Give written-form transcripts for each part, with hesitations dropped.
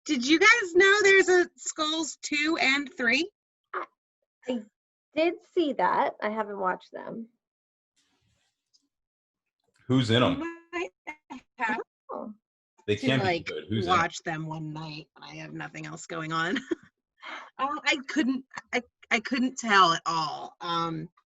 Did you guys know there's a Skulls 2 and 3? I did see that. I haven't watched them. Who's in them? They can't be good. Who's watch them one night when I have nothing else going on. I couldn't tell at all.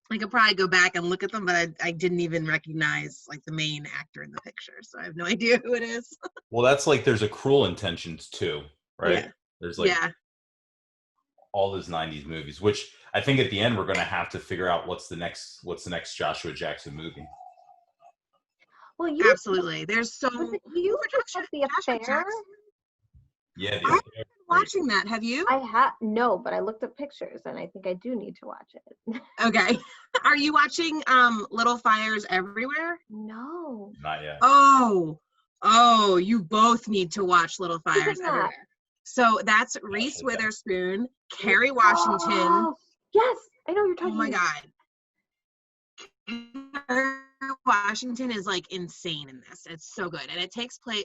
I could probably go back and look at them, but I didn't even recognize like the main actor in the picture, so I have no idea who it is. Well, that's like there's a Cruel Intentions too, right? Yeah. There's like all those 90s movies, which I think at the end we're going to have to figure out what's the next Joshua Jackson movie. Well, absolutely. There's so you were The Affair. Yeah, I've been watching that. Have you? I have no, but I looked at pictures and I think I do need to watch it. Okay. Are you watching Little Fires Everywhere? No. Not yet. Oh, you both need to watch Little Fires Everywhere. So that's Reese Witherspoon, Kerry Washington. Oh, yes, I know you're talking. Oh my God. Kerry Washington is like insane in this. It's so good. And it takes place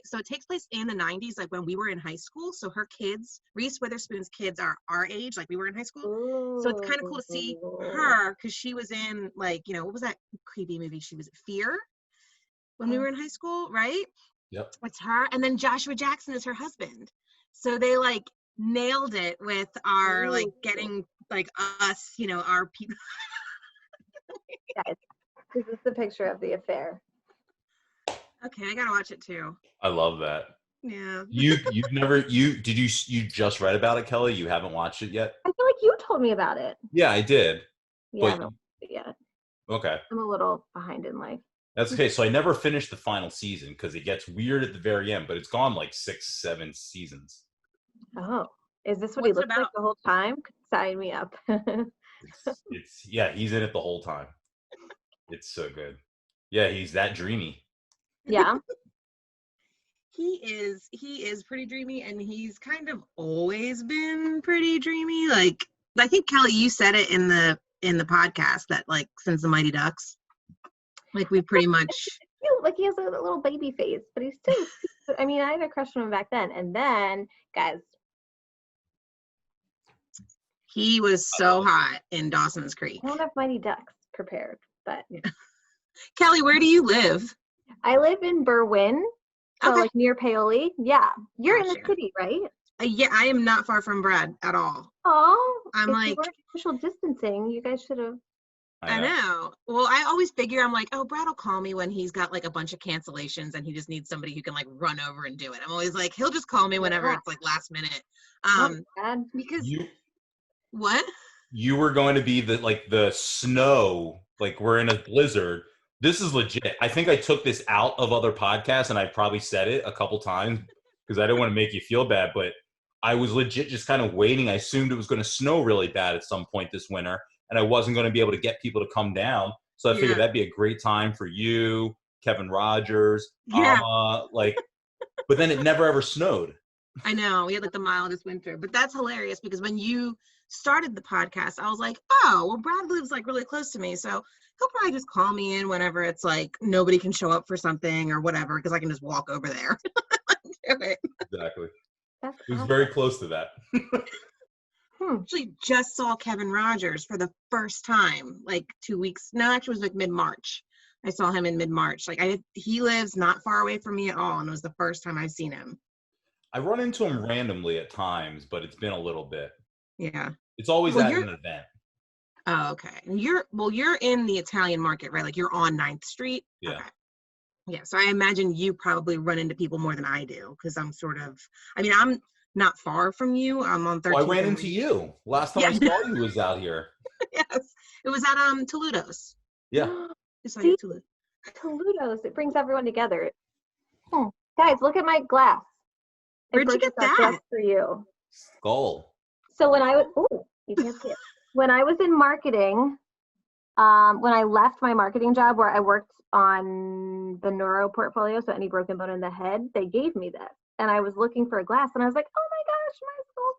in the 90s, like when we were in high school. So her kids, Reese Witherspoon's kids, are our age, like we were in high school. Ooh. So it's kind of cool to see her because she was in like, what was that creepy movie? She was Fear when we were in high school, right? Yep. It's her. And then Joshua Jackson is her husband. So they like nailed it with our like getting like us, our people. Guys, this is the picture of The Affair. Okay, I gotta watch it too. I love that. Yeah. You just read about it, Kelly? You haven't watched it yet? I feel like you told me about it. Yeah, I did. Yeah, I haven't watched it yet. Okay. I'm a little behind in life. That's okay. So I never finished the final season because it gets weird at the very end, but it's gone like 6-7 seasons. Oh, is this what he looks like the whole time? Sign me up. He's in it the whole time. It's so good. Yeah, he's that dreamy. Yeah. He is pretty dreamy, and he's kind of always been pretty dreamy. Like I think Kelly, you said it in the podcast that like since the Mighty Ducks, like we pretty much like he has a little baby face, but he's still. I mean, I had a crush on him back then, and then guys, he was so hot in Dawson's Creek. I don't have Mighty Ducks prepared, but Kelly, where do you live? I live in Berwyn, so like near Paoli. Yeah, you're in the city, right? Yeah, I am not far from Brad at all. Oh, I'm if like you weren't social distancing. You guys should have. I know. Well, I always figure I'm like, oh, Brad will call me when he's got like a bunch of cancellations and he just needs somebody who can like run over and do it. I'm always like, he'll just call me whenever it's like last minute. Because what? You were going to be the snow, like we're in a blizzard. This is legit. I think I took this out of other podcasts and I probably said it a couple times because I didn't want to make you feel bad, but I was legit just kind of waiting. I assumed it was going to snow really bad at some point this winter and I wasn't going to be able to get people to come down. So I figured that'd be a great time for you, Kevin Rogers, but then it never ever snowed. I know. We had like the mildest winter, but that's hilarious because when you started the podcast, I was like, oh, well, Brad lives like really close to me. So he'll probably just call me in whenever it's like nobody can show up for something or whatever because I can just walk over there. Exactly. It was very close to that. Actually just saw Kevin Rogers for the first time like 2 weeks. No, actually it was like mid-March. I saw him in mid-March. He lives not far away from me at all, and it was the first time I've seen him. I run into him randomly at times, but it's been a little bit. Yeah. It's always at an event. Oh, okay. You're in the Italian market, right? Like you're on 9th Street? Yeah. Okay. Yeah, so I imagine you probably run into people more than I do because I'm I'm not far from you. I'm on 13th. Well, I ran into you. Last time I saw you was out here. Yes. It was at Toledo's. Yeah. See, Toledo's, it brings everyone together. Guys, look at my glass. Where'd you get that? Just for you. Skull. So when I was, you can't see it. When I was in marketing, when I left my marketing job where I worked on the neuro portfolio, so any broken bone in the head, they gave me that. And I was looking for a glass and I was like, oh my gosh, my skull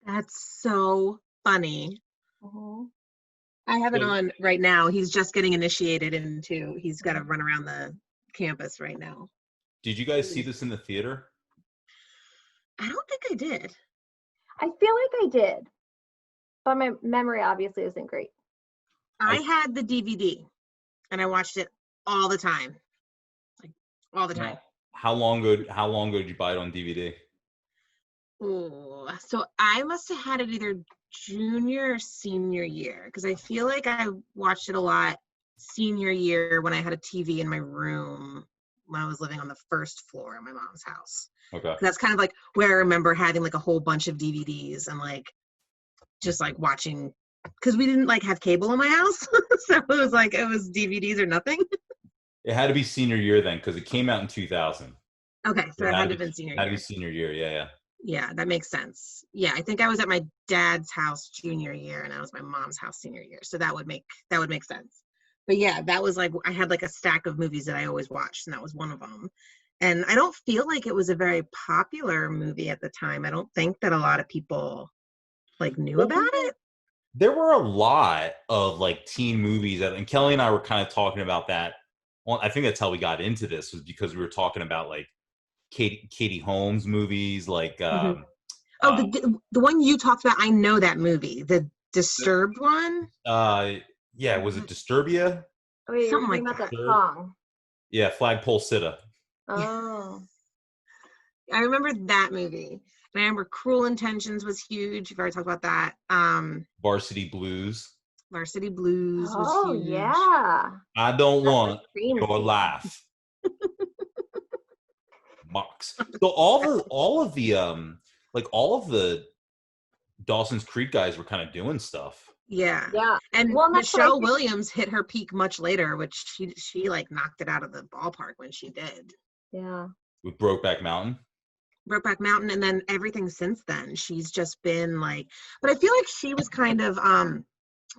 glass. That's so funny. Mm-hmm. I have it on right now. He's just getting initiated into, he's got to run around the campus right now. Did you guys see this in the theater? I don't think I did. I feel like I did, but my memory obviously isn't great. I had the DVD, and I watched it all the time, like all the time. How long ago did you buy it on DVD? Ooh, so I must have had it either junior or senior year, because I feel like I watched it a lot senior year when I had a TV in my room when I was living on the first floor of my mom's house. Okay. That's kind of like where I remember having like a whole bunch of DVDs and like just like watching, because we didn't like have cable in my house. So it was DVDs or nothing. It had to be senior year then, because it came out in 2000. Okay, so it had to have been senior year. Had to be senior year, yeah. Yeah, that makes sense. Yeah, I think I was at my dad's house junior year and I was at my mom's house senior year. So that would make sense. But yeah, that was like, I had like a stack of movies that I always watched, and that was one of them. And I don't feel like it was a very popular movie at the time. I don't think that a lot of people like knew about it. There were a lot of like teen movies and Kelly and I were kind of talking about that. Well, I think that's how we got into this, was because we were talking about like Katie Holmes movies, like the one you talked about. I know that movie, the Disturbed one. Yeah, was it Disturbia? Oh, yeah, you're talking about that song. Yeah, Flagpole Sitta. Oh. I remember that movie. And I remember Cruel Intentions was huge. You've already talked about that. Varsity Blues. Varsity Blues was huge. Oh, yeah. I don't want your life. Box. So all of the Dawson's Creek guys were kind of doing stuff. Yeah. And Michelle Williams hit her peak much later, which she like knocked it out of the ballpark when she did. Yeah. With Brokeback Mountain, and then everything since then, she's just been like, but I feel like she was kind of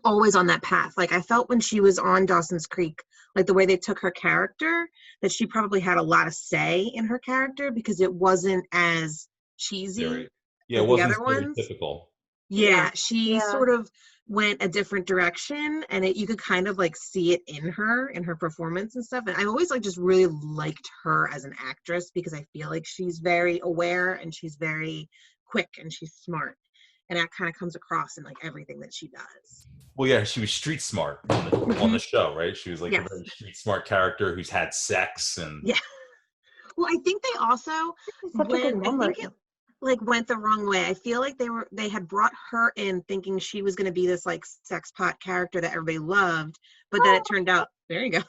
always on that path. Like I felt when she was on Dawson's Creek, like the way they took her character, that she probably had a lot of say in her character because it wasn't as cheesy. It wasn't stereotypical. Yeah, she sort of went a different direction, and you could kind of like see it in her performance and stuff. And I've always like just really liked her as an actress because I feel like she's very aware and she's very quick and she's smart, and that kind of comes across in like everything that she does. Well, yeah, she was street smart on the show, right? She was like a very street smart character who's had sex and Well, I think they also went the wrong way. I feel like they had brought her in thinking she was going to be this like sex pot character that everybody loved, but then it turned out, there you go,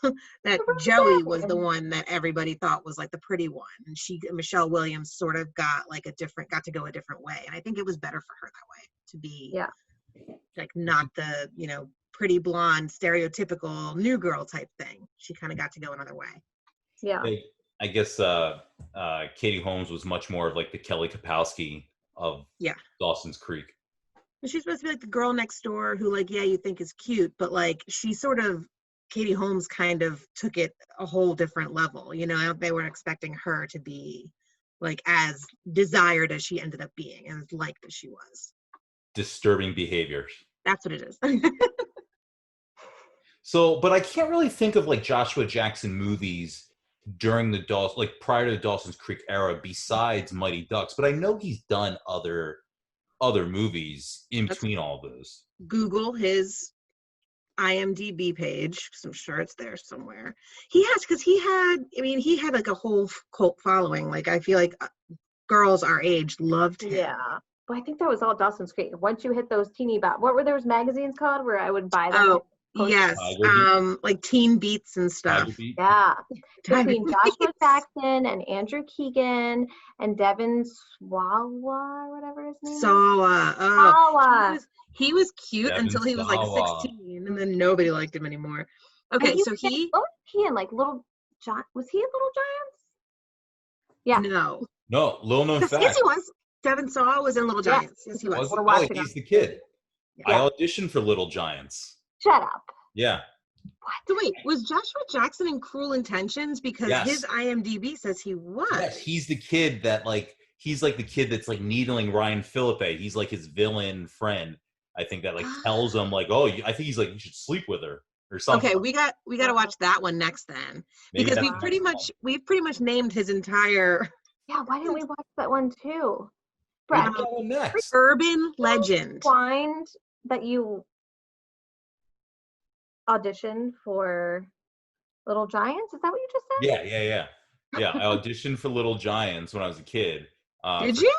that Joey was the one that everybody thought was like the pretty one, and Michelle Williams sort of got to go a different way, and I think it was better for her that way, to be like not the pretty blonde stereotypical new girl type thing. She kind of got to go another way. Yeah. I guess Katie Holmes was much more of like the Kelly Kapowski of Dawson's Creek. She's supposed to be like the girl next door who like, you think is cute, but like Katie Holmes kind of took it a whole different level. They weren't expecting her to be like as desired as she ended up being and as liked as she was. Disturbing behaviors. That's what it is. So, but I can't really think of like Joshua Jackson movies during prior to the Dawson's Creek era besides Mighty Ducks, but I know he's done other movies in between all those. Google his IMDb page, because I'm sure it's there somewhere. He had like a whole cult following. Like I feel like girls our age loved him. Yeah. Well, I think that was all Dawson's Creek. Once you hit those what were those magazines called where I would buy them? Yes, like Teen Beats and stuff. Yeah, between Joshua Jackson and Andrew Keegan and Devin Sawa, whatever his name is. Sawa. He was cute Devin until he was like 16, and then nobody liked him anymore. Okay, so what was he in? Like Little Giants? Was he in Little Giants? Yeah. No, little known fact. Yes, he was. Devin Sawa was in Little Giants. Yes, he was. He's the kid. I auditioned for Little Giants. Shut up. Yeah. What? So wait, was Joshua Jackson in Cruel Intentions? Because his IMDb says he was. Yes, he's the kid that he's like the kid that's like needling Ryan Phillippe. He's like his villain friend. I think that tells him like, oh, I think he's like, you should sleep with her or something. Okay, we got to watch that one next then, Maybe because that's we've the pretty next much named his entire Yeah, why didn't we watch that one too? one. Brad, Maybe that one next. urban legend. find that you auditioned for Little Giants? Is that what you just said? Yeah. I auditioned for Little Giants when I was a kid. Did For you?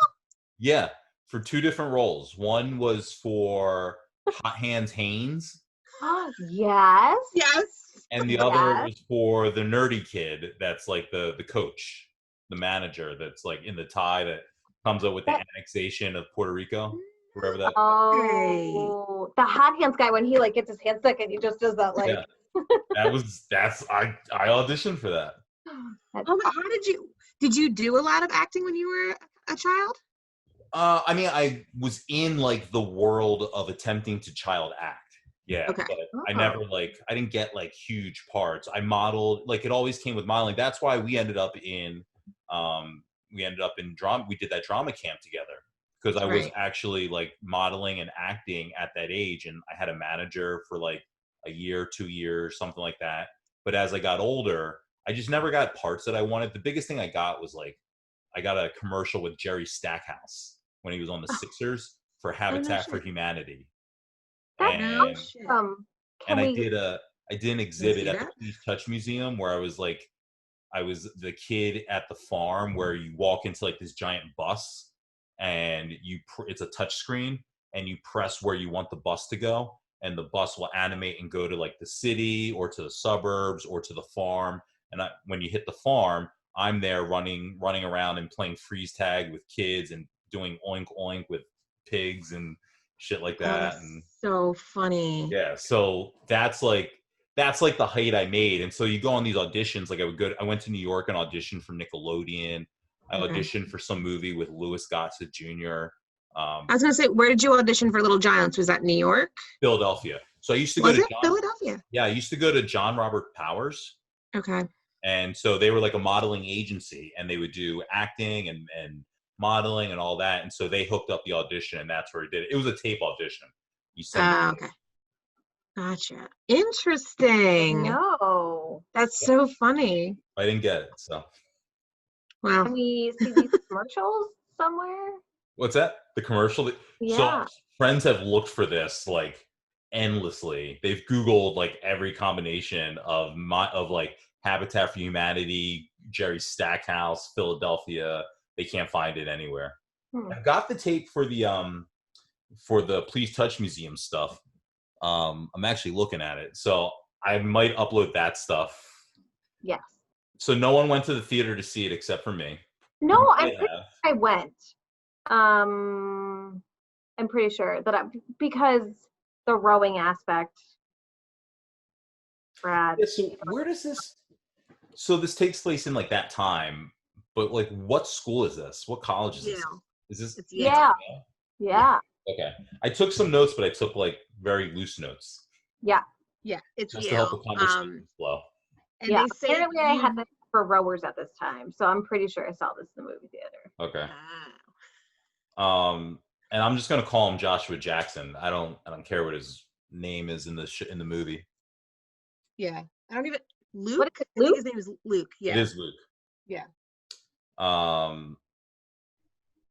Yeah, for 2 different roles. One was for Hot Hands Haynes, Oh, yes. Yes. and the other Yes. was for the nerdy kid that's like the coach, the manager that's like in the tie that comes up with the annexation of Puerto Rico, wherever that. Oh, the hot hands guy when he like gets his hand stuck and he just does that like. Yeah, I auditioned for that. Oh, how did you do a lot of acting when you were a child? I mean, I was in like the world of attempting to child act. Yeah, Okay. but I never I didn't get like huge parts. I modeled, like it always came with modeling. That's why we ended up in drama. We did that drama camp together because I was actually like modeling and acting at that age, and I had a manager for like a year, 2 years, something like that. But as I got older, I just never got parts that I wanted. The biggest thing I got was like I got a commercial with Jerry Stackhouse when he was on the Sixers for Habitat for Humanity. That's awesome. I did an exhibit at the Please Touch Museum where I was the kid at the farm where you walk into like this giant bus and it's a touch screen and you press where you want the bus to go and the bus will animate and go to like the city or to the suburbs or to the farm. And when you hit the farm, I'm there running around and playing freeze tag with kids and doing oink oink with pigs and shit like that. And so funny. Yeah, so that's like the height I made. And so you go on these auditions. Like I went to New York and auditioned for Nickelodeon. I auditioned for some movie with Louis Gossett Jr. I was gonna say, where did you audition for Little Giants? Was that New York? Philadelphia. So I used to go to Philadelphia? Yeah, I used to go to John Robert Powers. Okay. And so they were like a modeling agency and they would do acting and modeling and all that. And so they hooked up the audition and that's where it did it. It was a tape audition. You send okay. Gotcha. Interesting. No. That's so funny. I didn't get it, so. Wow. Can we see these commercials somewhere? What's that? The commercial? Yeah. So friends have looked for this like endlessly. They've Googled like every combination of like Habitat for Humanity, Jerry Stackhouse, Philadelphia. They can't find it anywhere. I've got the tape for the Please Touch Museum stuff. I'm actually looking at it. So I might upload that stuff. Yes. So no one went to the theater to see it except for me. No, I went. I'm pretty sure that because the rowing aspect. Brad. Yeah, so where does this? So this takes place in like that time, but like what school is this? What college is this? Is this? It's Yeah. Okay. I took some notes, but I took like very loose notes. Yeah. It's just to help the conversation flow. And they say apparently I had this for rowers at this time, so I'm pretty sure I saw this in the movie theater. Okay. And I'm just gonna call him Joshua Jackson. I don't care what his name is in the movie. Yeah, I don't even Luke. What is it, I think his name is Luke. Yeah, it is Luke. Yeah.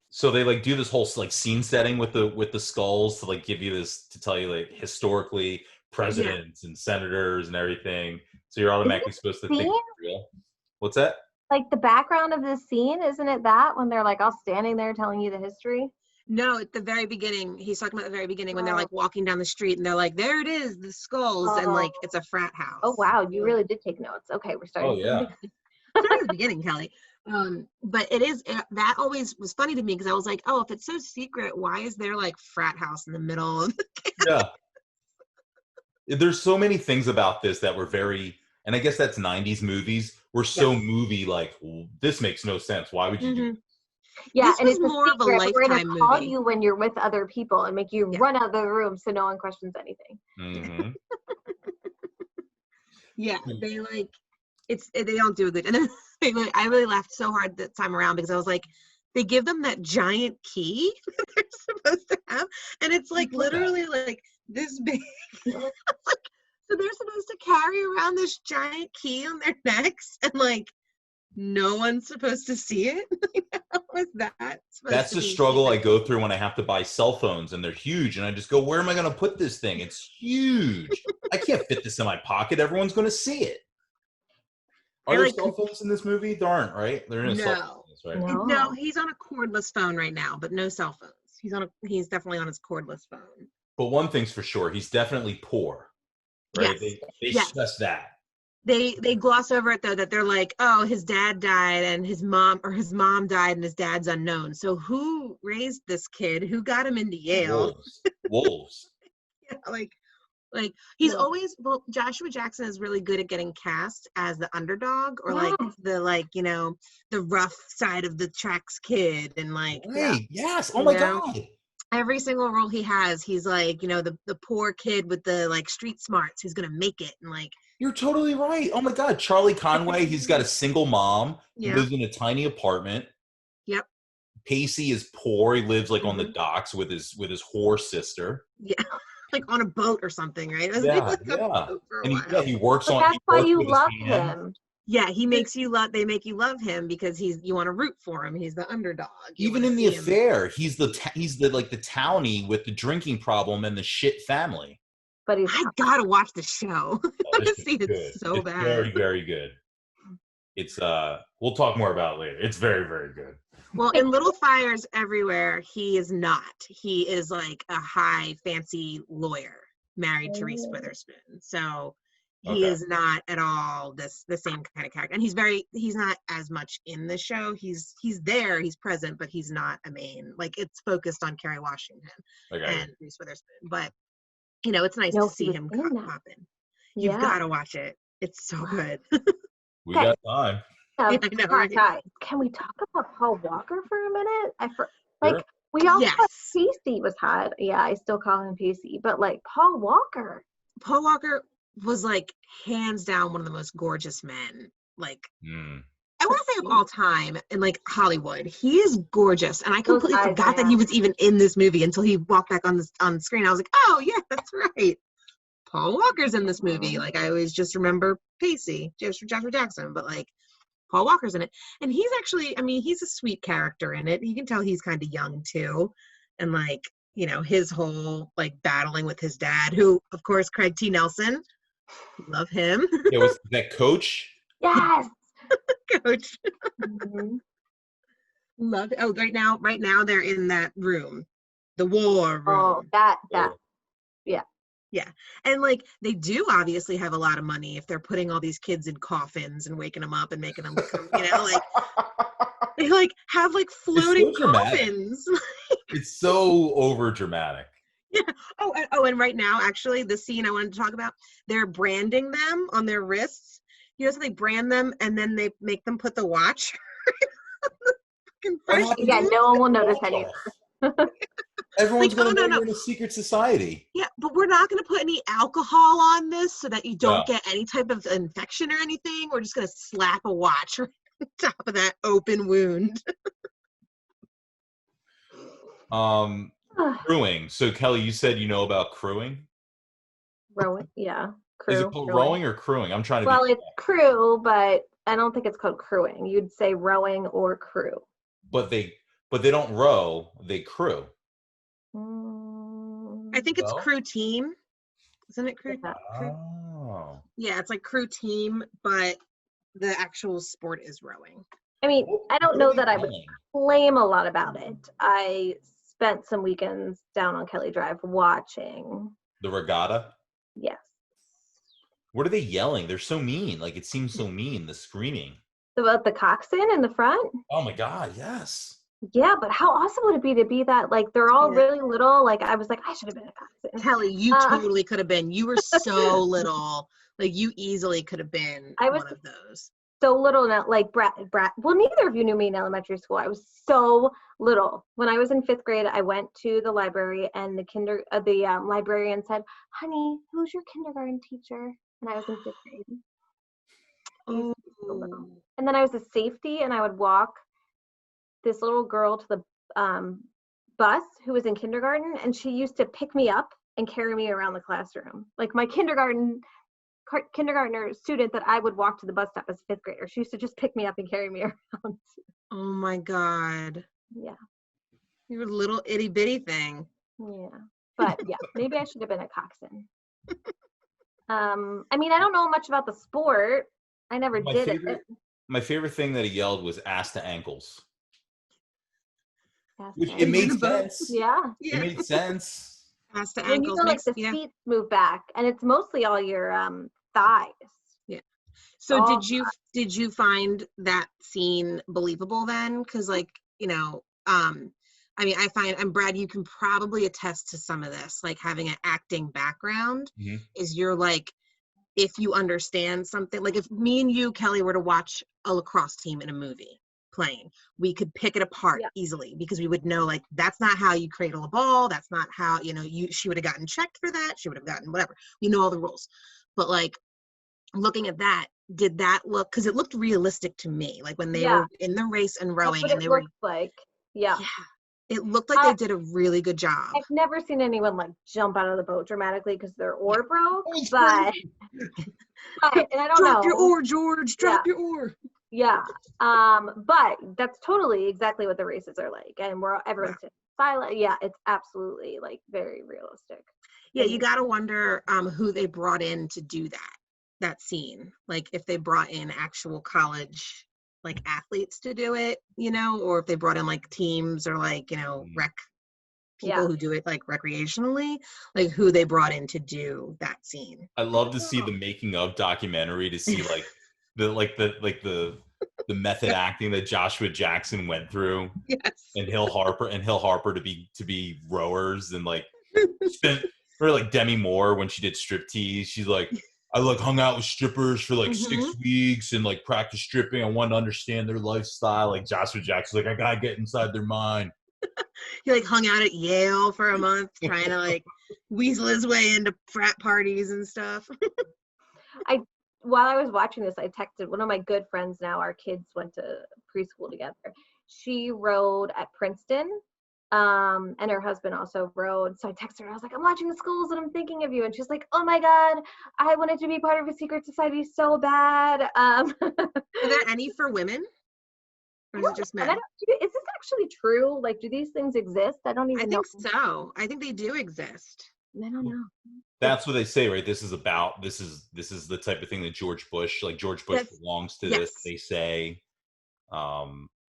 So they like do this whole like scene setting with the skulls to like give you this to tell you like historically presidents and senators and everything. So you're automatically supposed to think it's real. What's that? Like the background of this scene, isn't it that when they're like all standing there telling you the history? No, at the very beginning, he's talking about the very beginning when they're like walking down the street and they're like, there it is, the skulls, and like it's a frat house. Oh wow, you really did take notes. Okay, we're starting. Oh yeah. Starting at the beginning, Kelly. But that always was funny to me because I was like, oh, if it's so secret, why is there like frat house in the middle of the Yeah. There's so many things about this that were very, and I guess that's 90s movies, were so movie like, this makes no sense. Why would you do this? Yeah, this and it's more of a Lifetime we're gonna call movie. you when you're with other people and make you run out of the room so no one questions anything. Mm-hmm. Yeah, they like they don't do it. And then I really laughed so hard that time around because I was like, they give them that giant key that they're supposed to have, and it's like literally like this big. Like, So they're supposed to carry around this giant key on their necks, and like no one's supposed to see it. How is that supposed That's to the be struggle I secret? go through when I have to buy cell phones and they're huge. And I just go, where am I going to put this thing? It's huge. I can't fit this in my pocket. Everyone's going to see it. Are I there like cell phones in this movie? There aren't, right? There are no cell no. phones, right? No. No, he's on a cordless phone right now, but no cell phones. He's definitely on his cordless phone. But one thing's for sure, he's definitely poor, right? Yes. They Yes. stress that. They gloss over it though, that they're like, oh, his dad died and his mom died and his dad's unknown. So who raised this kid? Who got him into Yale? Wolves. Like he's Yeah. always, well, Joshua Jackson is really good at getting cast as the underdog, or like the the rough side of the tracks kid, and like Right. Yes. Oh you my know, God. every single role he has, he's like, the poor kid with the like street smarts who's gonna make it, and like You're totally right. Oh my God. Charlie Conway, he's got a single mom. He yeah, lives in a tiny apartment. yep, Pacey is poor. He lives like on the Mhm. docks with his whore sister. yeah, like on a boat or something, right? It was Yeah, like a yeah. boat for a And while. he works But on. that's He why works you with his love hand. him. Yeah, he makes you love. They make you love him because you want to root for him. He's the underdog. You Even wanna in the see him. affair, he's the like the townie with the drinking problem and the shit family. But he's I gotta watch the show. Oh, I this see is good. it's so It's bad. very, very good. It's we'll talk more about it later. It's very, very good. Well, in Little Fires Everywhere, he is not. He is like a high, fancy lawyer married to Reese Witherspoon. So he is not at all the same kind of character. And he's not as much in the show. He's there, he's present, but he's not a main. Like, it's focused on Kerry Washington and Reese Witherspoon. But, it's nice to see him pop in. You've got to watch it. It's so good. We got time. I know, right? Guys, can we talk about Paul Walker for a minute? Sure. We all Yes. thought Pacey was hot. Yeah, I still call him Pacey, but like Paul Walker was like hands down one of the most gorgeous men. Like, Mm. I want to say of all time in like Hollywood. He is gorgeous, and I completely eyes, forgot that man. he was even in this movie until he walked back on the screen. I was like, oh yeah, that's right. Paul Walker's in this movie. Like, I always just remember Pacey, Joshua Jackson, but like Paul Walker's in it, and he's actually, he's a sweet character in it. You can tell he's kind of young too, and like his whole like battling with his dad, who of course Craig T. Nelson, love him. Yeah, was that Coach? Yes. Coach. Mhm. Love it. Oh, right now they're in that room, the war room. Oh, that. Yeah. And like they do obviously have a lot of money if they're putting all these kids in coffins and waking them up and making them become, like they like have like floating coffins. It's so over dramatic. Yeah. Oh, and right now, actually, the scene I wanted to talk about, they're branding them on their wrists. So they brand them and then they make them put the watch. Yeah, no one will notice anything. Everyone's like, going to know you're in a secret society. Yeah, but we're not going to put any alcohol on this so that you don't No. get any type of infection or anything. We're just going to slap a watch right on top of that open wound. Crewing. So Kelly, you said you know about crewing? Rowing, yeah. Crew. Is it called rowing or crewing? I'm trying to Well, it's crew, but I don't think it's called crewing. You'd say rowing or crew. But they don't row, they crew. I think it's crew team. Isn't it crew? Oh. Yeah, it's like crew team, but the actual sport is rowing. I mean, I don't know that I would claim a lot about it. I spent some weekends down on Kelly Drive watching. The regatta? Yes. What are they yelling? They're so mean. Like, it seems so mean, the screaming. About the coxswain in the front? Oh my God, yes. Yeah, but how awesome would it be to be that? Like, they're all really little. Like, I was like, I should have been a coxswain. Kelly, you totally could have been. You were so little. Like, you easily could have been one of those. So little now, like Brat. Well, neither of you knew me in elementary school. I was so little. When I was in 5th grade, I went to the library, and the librarian said, "Honey, who's your kindergarten teacher?" And I was in 5th grade. Oh. So little. And then I was a safety, and I would walk this little girl to the bus who was in kindergarten, and she used to pick me up and carry me around the classroom. Like, my kindergarten kindergartner student that I would walk to the bus stop as a 5th grader. She used to just pick me up and carry me around. Oh my God. Yeah. You're a little itty bitty thing. Yeah. But yeah, maybe I should have been a coxswain. I mean, I don't know much about the sport. I never did it. My favorite thing that he yelled was ass to ankles. Which Ass it to made ankles. sense. Yeah. It made sense. Ass to When ankles. you go like the seats move back, and it's mostly all your thighs. Yeah. So did you find that scene believable then? Because like, you know, I mean, I find, and Brad, you can probably attest to some of this, like having an acting background is you're like, if you understand something, like if me and you, Kelly, were to watch a lacrosse team in a movie playing, we could pick it apart easily because we would know like, that's not how you cradle a ball. That's not how, you know, she would have gotten checked for that. She would have gotten whatever, you know, all the rules. But like looking at that, did that look, because it looked realistic to me, like when they were in the race and rowing and they were like, yeah. It looked like they did a really good job. I've never seen anyone like jump out of the boat dramatically because their oar broke, but and I don't know. Drop your oar, George. Drop your oar. Yeah. But that's totally exactly what the races are like, and everyone's silent. Yeah, it's absolutely like very realistic. Yeah, you gotta wonder who they brought in to do that scene. Like if they brought in actual college like athletes to do it, you know, or if they brought in like teams or like, you know, rec people who do it like recreationally, like who they brought in to do that scene. I love to see the making of documentary to see like the method acting that Joshua Jackson went through. Yes. And Hill Harper to be rowers and like or like Demi Moore when she did striptease. She's like, I like hung out with strippers for like 6 weeks and like practice stripping. I wanted to understand their lifestyle. Like Joshua Jackson's like, I gotta get inside their mind. He like hung out at Yale for a month trying to like weasel his way into frat parties and stuff. While I was watching this, I texted one of my good friends now. Our kids went to preschool together. She rowed at Princeton. And her husband also rowed. So I texted her, I was like, I'm watching the schools and I'm thinking of you. And she's like, oh my God, I wanted to be part of a secret society so bad. Are there any for women? Or is it just men? Is this actually true? Like, do these things exist? I don't even know. I think so. I think they do exist. I don't know. That's what they say, right? This is the type of thing that George Bush belongs to this, they say.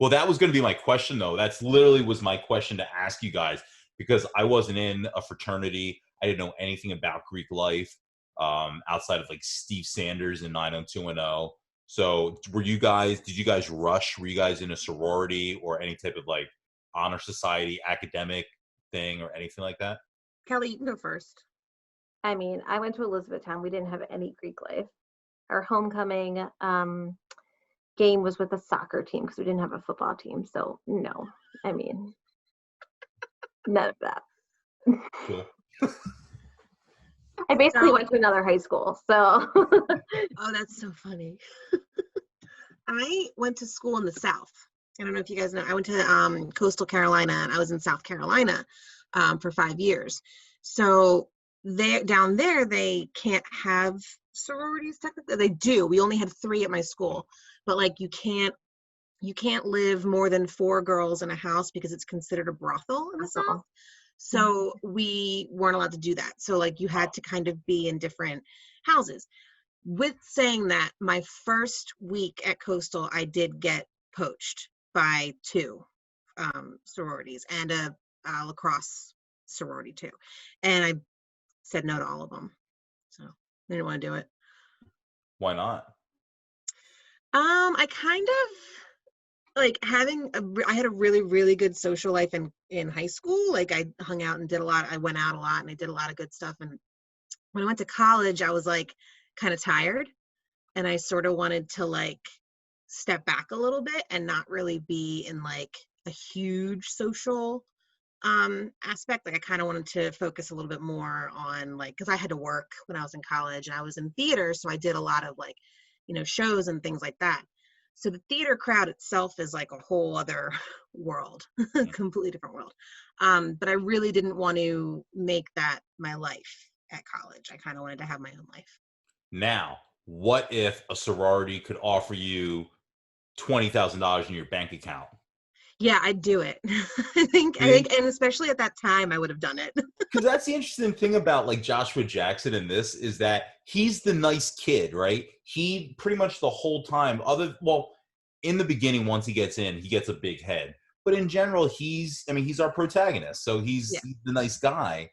Well, that was going to be my question, though. That's literally was my question to ask you guys, because I wasn't in a fraternity. I didn't know anything about Greek life outside of like Steve Sanders and 90210. So did you guys rush? Were you guys in a sorority or any type of like honor society, academic thing or anything like that? Kelly, you can go first. I mean, I went to Elizabethtown. We didn't have any Greek life. Our homecoming game was with a soccer team because we didn't have a football team. So no, I mean, none of that. Cool. I basically went to another high school. So. Oh, that's so funny. I went to school in the South. I don't know if you guys know. I went to Coastal Carolina, and I was in South Carolina for 5 years. So down there, they can't have sororities technically. They do. We only had 3 at my school. But like you can't live more than 4 girls in a house because it's considered a brothel in the South. So we weren't allowed to do that. So like you had to kind of be in different houses. With saying that, my first week at Coastal, I did get poached by 2 sororities and a lacrosse sorority too. And I said no to all of them. So I didn't want to do it. Why not? I kind of like I had a really, really good social life in high school. Like I hung out and did a lot. I went out a lot and I did a lot of good stuff. And when I went to college, I was like kind of tired and I sort of wanted to like step back a little bit and not really be in like a huge social aspect. Like I kind of wanted to focus a little bit more on like, because I had to work when I was in college and I was in theater. So I did a lot of like, you know, shows and things like that. So the theater crowd itself is like a whole other world, completely different world. But I really didn't want to make that my life at college. I kind of wanted to have my own life. Now, what if a sorority could offer you $20,000 in your bank account? Yeah, I'd do it. I think, and especially at that time, I would have done it. Because that's the interesting thing about like Joshua Jackson in this is that he's the nice kid, right? He pretty much the whole time, in the beginning, once he gets in, he gets a big head. But in general, he's our protagonist, so he's the nice guy.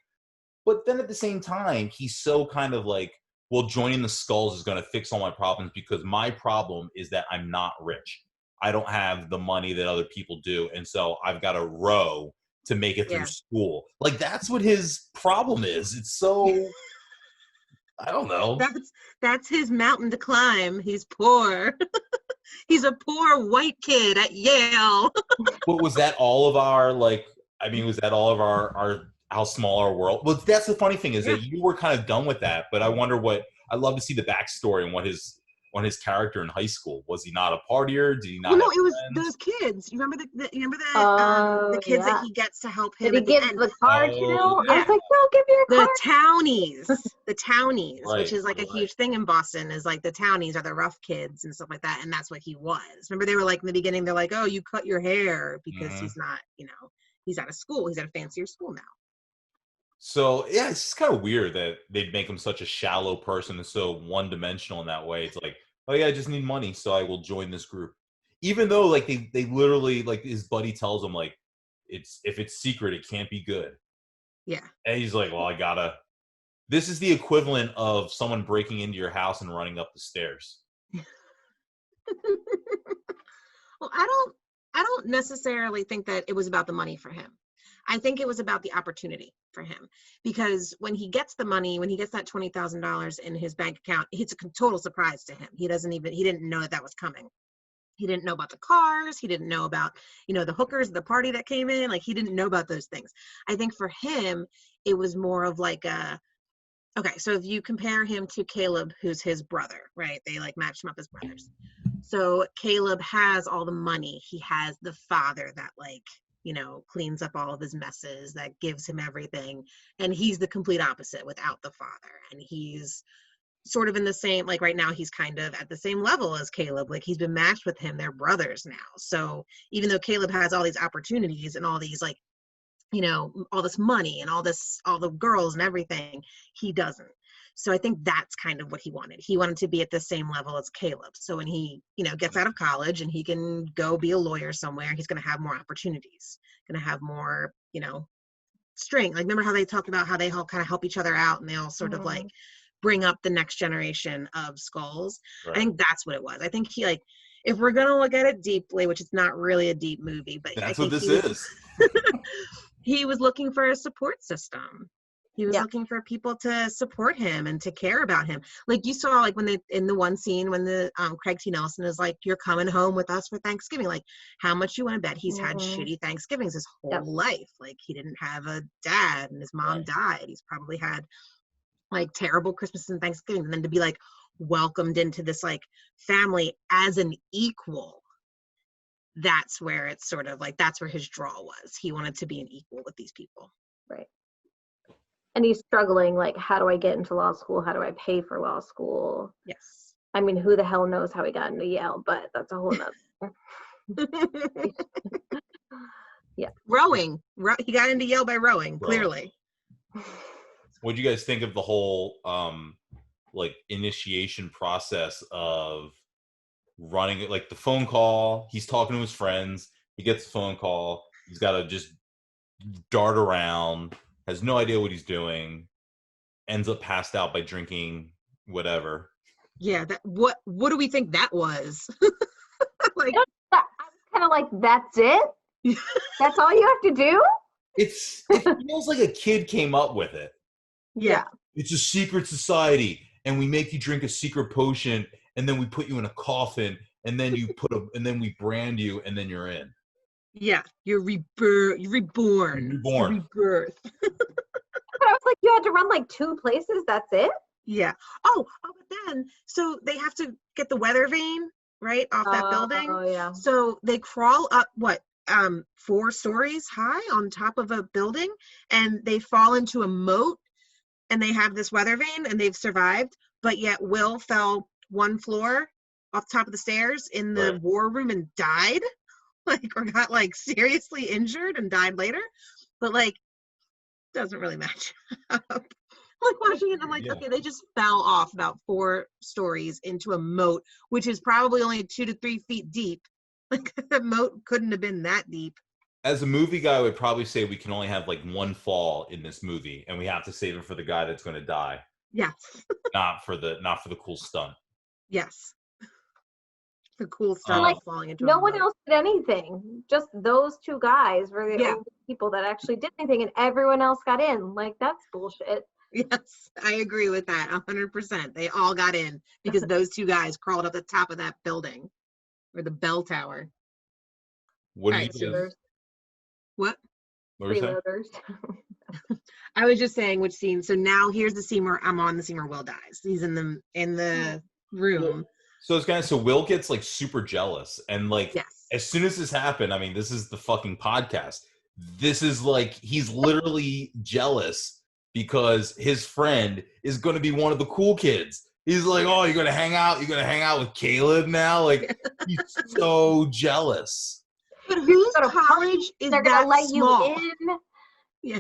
But then at the same time, he's so kind of like, well, joining the Skulls is going to fix all my problems because my problem is that I'm not rich. I don't have the money that other people do. And so I've got to row to make it through school. Like, that's what his problem is. It's so, I don't know. That's his mountain to climb. He's poor. He's a poor white kid at Yale. But was that all of our, was that all of our how small our world? Well, that's the funny thing is that you were kind of done with that, but I wonder I'd love to see the backstory and what his character in high school. Was he not a partier? Did he not? Well, no, it was those kids. You remember the kids that he gets to help him. Did he give the card to? Yeah. I was like, no, give your card. The townies, Right, which is like a huge thing in Boston. Is like the townies are the rough kids and stuff like that, and that's what he was. Remember, they were like in the beginning, they're like, oh, you cut your hair because he's not, he's out of school. He's at a fancier school now. So yeah, it's just kind of weird that they'd make him such a shallow person and so one-dimensional in that way. It's like, oh yeah, I just need money, so I will join this group. Even though like they literally, like, his buddy tells him like, if it's secret, it can't be good. Yeah. And he's like, well, this is the equivalent of someone breaking into your house and running up the stairs. Well, I don't necessarily think that it was about the money for him. I think it was about the opportunity for him, because when he gets the money, when he gets that $20,000 in his bank account, it's a total surprise to him. He didn't know that was coming. He didn't know about the cars. He didn't know about, the hookers, the party that came in. Like, he didn't know about those things. I think for him, it was more of like okay, so if you compare him to Caleb, who's his brother, right? They like matched him up as brothers. So Caleb has all the money. He has the father that cleans up all of his messes, that gives him everything. And he's the complete opposite without the father. And he's sort of in the same, like right now, he's kind of at the same level as Caleb. Like, he's been matched with him. They're brothers now. So even though Caleb has all these opportunities and all these all this money and all the girls and everything, he doesn't. So I think that's kind of what he wanted. He wanted to be at the same level as Caleb. So when he, gets out of college and he can go be a lawyer somewhere, he's going to have more opportunities, going to have more, strength. Like, remember how they talked about how they all kind of help each other out and they all sort of like bring up the next generation of Skulls. Right. I think that's what it was. I think he, like, if we're going to look at it deeply, which it's not really a deep movie, but that's what this is. He was looking for a support system. He was looking for people to support him and to care about him. Like, you saw, like, when in the one scene when the Craig T. Nelson is like, you're coming home with us for Thanksgiving. Like, how much you want to bet he's had shitty Thanksgivings his whole life. Like, he didn't have a dad and his mom died. He's probably had like terrible Christmas and Thanksgiving. And then to be like welcomed into this like family as an equal, that's where it's sort of like, that's where his draw was. He wanted to be an equal with these people. Right. And he's struggling, like, how do I get into law school? How do I pay for law school? Yes. I mean, who the hell knows how he got into Yale, but that's a whole nother. Yeah. Rowing. He got into Yale by rowing, clearly. What do you guys think of the whole initiation process of running it? Like, the phone call, he's talking to his friends, he gets the phone call, he's got to just dart around, has no idea what he's doing, ends up passed out by drinking whatever. Yeah, what do we think that was? Like, I was kind of like, that's it? That's all you have to do? It feels like a kid came up with it. Yeah. It's a secret society, and we make you drink a secret potion, and then we put you in a coffin, and then and then we brand you, and then you're in. Yeah, you're reborn. You're rebirth. But I was like, you had to run like 2 places, that's it? Yeah. Oh, but then, so they have to get the weather vane, right, off that building. Oh, yeah. So they crawl up, 4 stories high on top of a building, and they fall into a moat, and they have this weather vane, and they've survived. but yet Will fell one floor off the top of the stairs in the war room and died, like, or got like seriously injured and died later. But like, doesn't really match up. Like watching it, I'm like, okay, they just fell off about 4 stories into a moat, which is probably only 2 to 3 feet deep. Like the moat couldn't have been that deep. As a movie guy, I would probably say we can only have like one fall in this movie, and we have to save it for the guy that's going to die. Yes. not for the cool stunt. Yes. The cool stunt like, falling into no one else did anything. Just those 2 guys were the only people that actually did anything, and everyone else got in. Like, that's bullshit. Yes, I agree with that 100%. They all got in because those 2 guys crawled up the top of that building, or the bell tower. What do you guys? What? Freeloaders. I was just saying which scene. So now here's the scene where I'm on the scene where Will dies. He's in the room. So it's kind of, so Will gets like super jealous, and like as soon as this happened, I mean, this is the fucking podcast. This is like, he's literally jealous because his friend is going to be one of the cool kids. He's like, oh, you're going to hang out with Caleb now? Like, he's so jealous. But whose college is they're that gonna let small? You in? Yeah.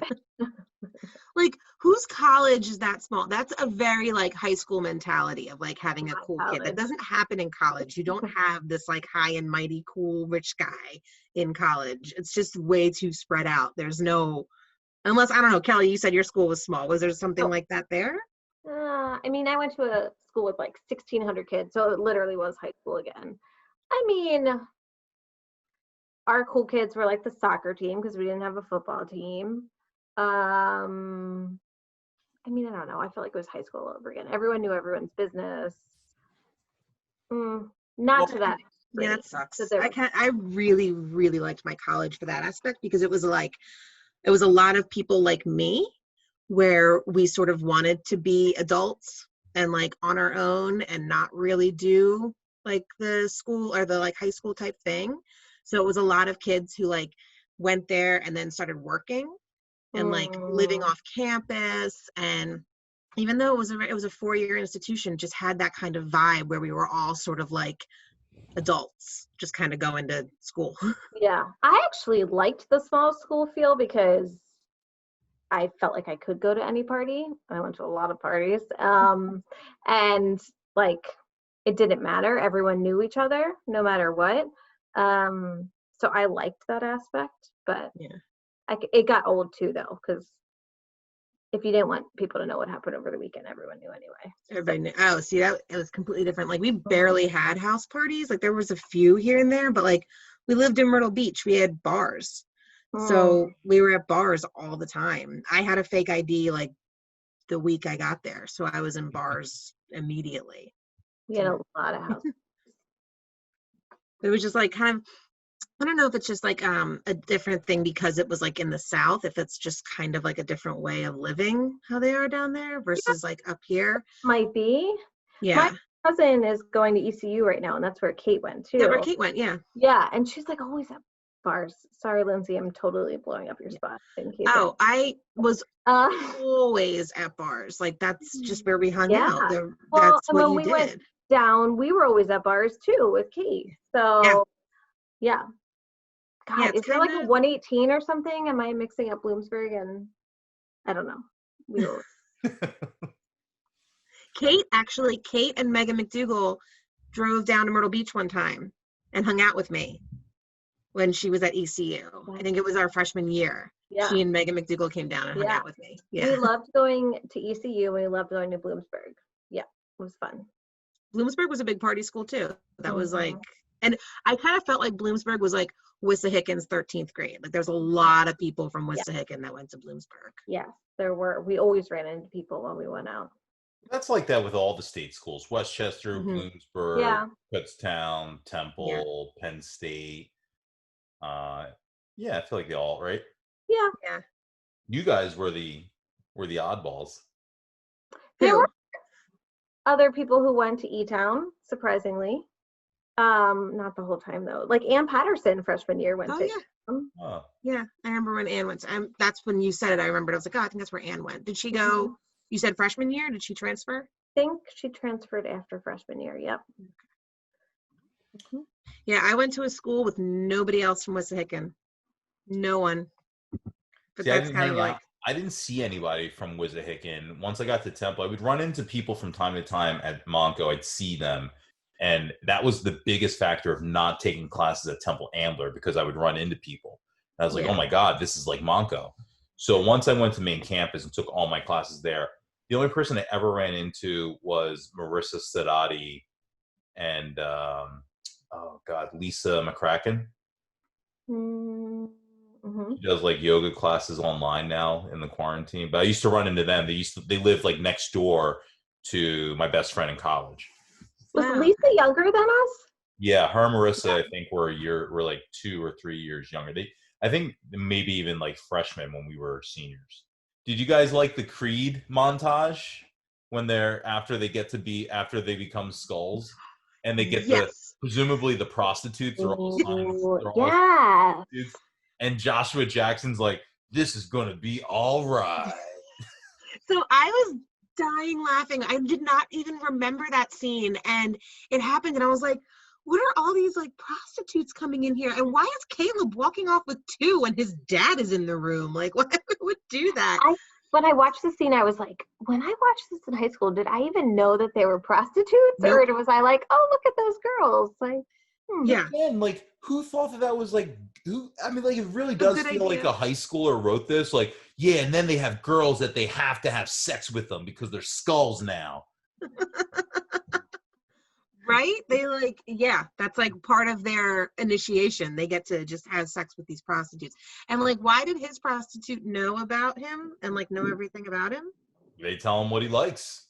Like, whose college is that small? That's a very like high school mentality of like having a cool kid. That doesn't happen in college. You don't have this like high and mighty cool rich guy in college. It's just way too spread out. There's no, unless, I don't know, Kelly, you said your school was small. Was there something like that there? I mean, I went to a school with like 1,600 kids, so it literally was high school again. I mean, our cool kids were like the soccer team because we didn't have a football team. I mean, I don't know. I felt like it was high school all over again. Everyone knew everyone's business. Not to that. Yeah, that sucks. I really, really liked my college for that aspect because it was like, it was a lot of people like me where we sort of wanted to be adults and like on our own and not really do like the school or the like high school type thing. So it was a lot of kids who like went there and then started working and like living off campus. And even though it was a 4-year institution, just had that kind of vibe where we were all sort of like adults just kind of going to school. Yeah, I actually liked the small school feel because I felt like I could go to any party. I went to a lot of parties. And like, it didn't matter. Everyone knew each other no matter what. So I liked that aspect, but it got old too though, because if you didn't want people to know what happened over the weekend, everyone knew anyway. Everybody knew. Oh, see, it was completely different. Like, we barely had house parties. Like, there was a few here and there, but like, we lived in Myrtle Beach. We had bars. So we were at bars all the time. I had a fake ID like the week I got there. So I was in bars immediately. We had a lot of houses. It was just like kind of, I don't know if it's just like a different thing because it was like in the South, if it's just kind of like a different way of living how they are down there versus like up here. Might be. Yeah. My cousin is going to ECU right now, and that's where Kate went too. Yeah, where Kate went, yeah. Yeah, and she's like always at bars. Sorry, Lindsay, I'm totally blowing up your spot. Oh, I was always at bars. Like, that's just where we hung out. That's what you did. Went down, we were always at bars too with Kate. So, yeah. God, is there like a 118 or something? Am I mixing up Bloomsburg and I don't know. We were... Kate and Megan McDougal drove down to Myrtle Beach one time and hung out with me when she was at ECU. I think it was our freshman year. Yeah. She and Megan McDougal came down and hung out with me. Yeah. We loved going to ECU. We loved going to Bloomsburg. Yeah, it was fun. Bloomsburg was a big party school too. That was like, and I kind of felt like Bloomsburg was like Wissahickons 13th grade. Like, there's a lot of people from Wissahickon that went to Bloomsburg. Yeah, there were. We always ran into people when we went out. That's like that with all the state schools: Westchester, Bloomsburg, Kutztown, Temple, Penn State. I feel like they all, right? Yeah. You guys were the oddballs. There were other people who went to E-Town, surprisingly. Not the whole time though. Like Ann Patterson freshman year went to E-Town. Yeah, I remember when Ann went. That's when you said it. I remembered. I was like, oh, I think that's where Ann went. Did she go? You said freshman year. Did she transfer? think she transferred after freshman year. Yep. Yeah, I went to a school with nobody else from Wissahickon. No one. But See, that's kind of like. I didn't see anybody from Wissahickon. Once I got to Temple, I would run into people from time to time at Monco. I'd see them. And that was the biggest factor of not taking classes at Temple Ambler, because I would run into people. And I was like, oh my God, this is like Monco. So once I went to main campus and took all my classes there, the only person I ever ran into was Marissa Sadati and, Lisa McCracken. Mm-hmm. She does like yoga classes online now in the quarantine. But I used to run into them. They lived like next door to my best friend in college. Was Lisa younger than us? Yeah, her and Marissa, I think, were like 2 or 3 years younger. I think maybe even like freshmen when we were seniors. Did you guys like the Creed montage when after they become skulls and they get presumably the prostitutes are all prostitutes, and Joshua Jackson's like, this is gonna be all right. So I was dying laughing. I did not even remember that scene, and it happened, and I was like, what are all these like prostitutes coming in here, and why is Caleb walking off with 2 when his dad is in the room? Like, what would do that? When I watched the scene, I was like, when I watched this in high school, did I even know that they were prostitutes? Nope. Or was I like, oh, look at those girls? Like, yeah. Again, like, who thought that was like, it really does feel like a high schooler wrote this. Like, yeah, and then they have girls that they have to have sex with them because they're skulls now. Right? They that's like part of their initiation. They get to just have sex with these prostitutes. And like, why did his prostitute know about him and like know everything about him? They tell him what he likes.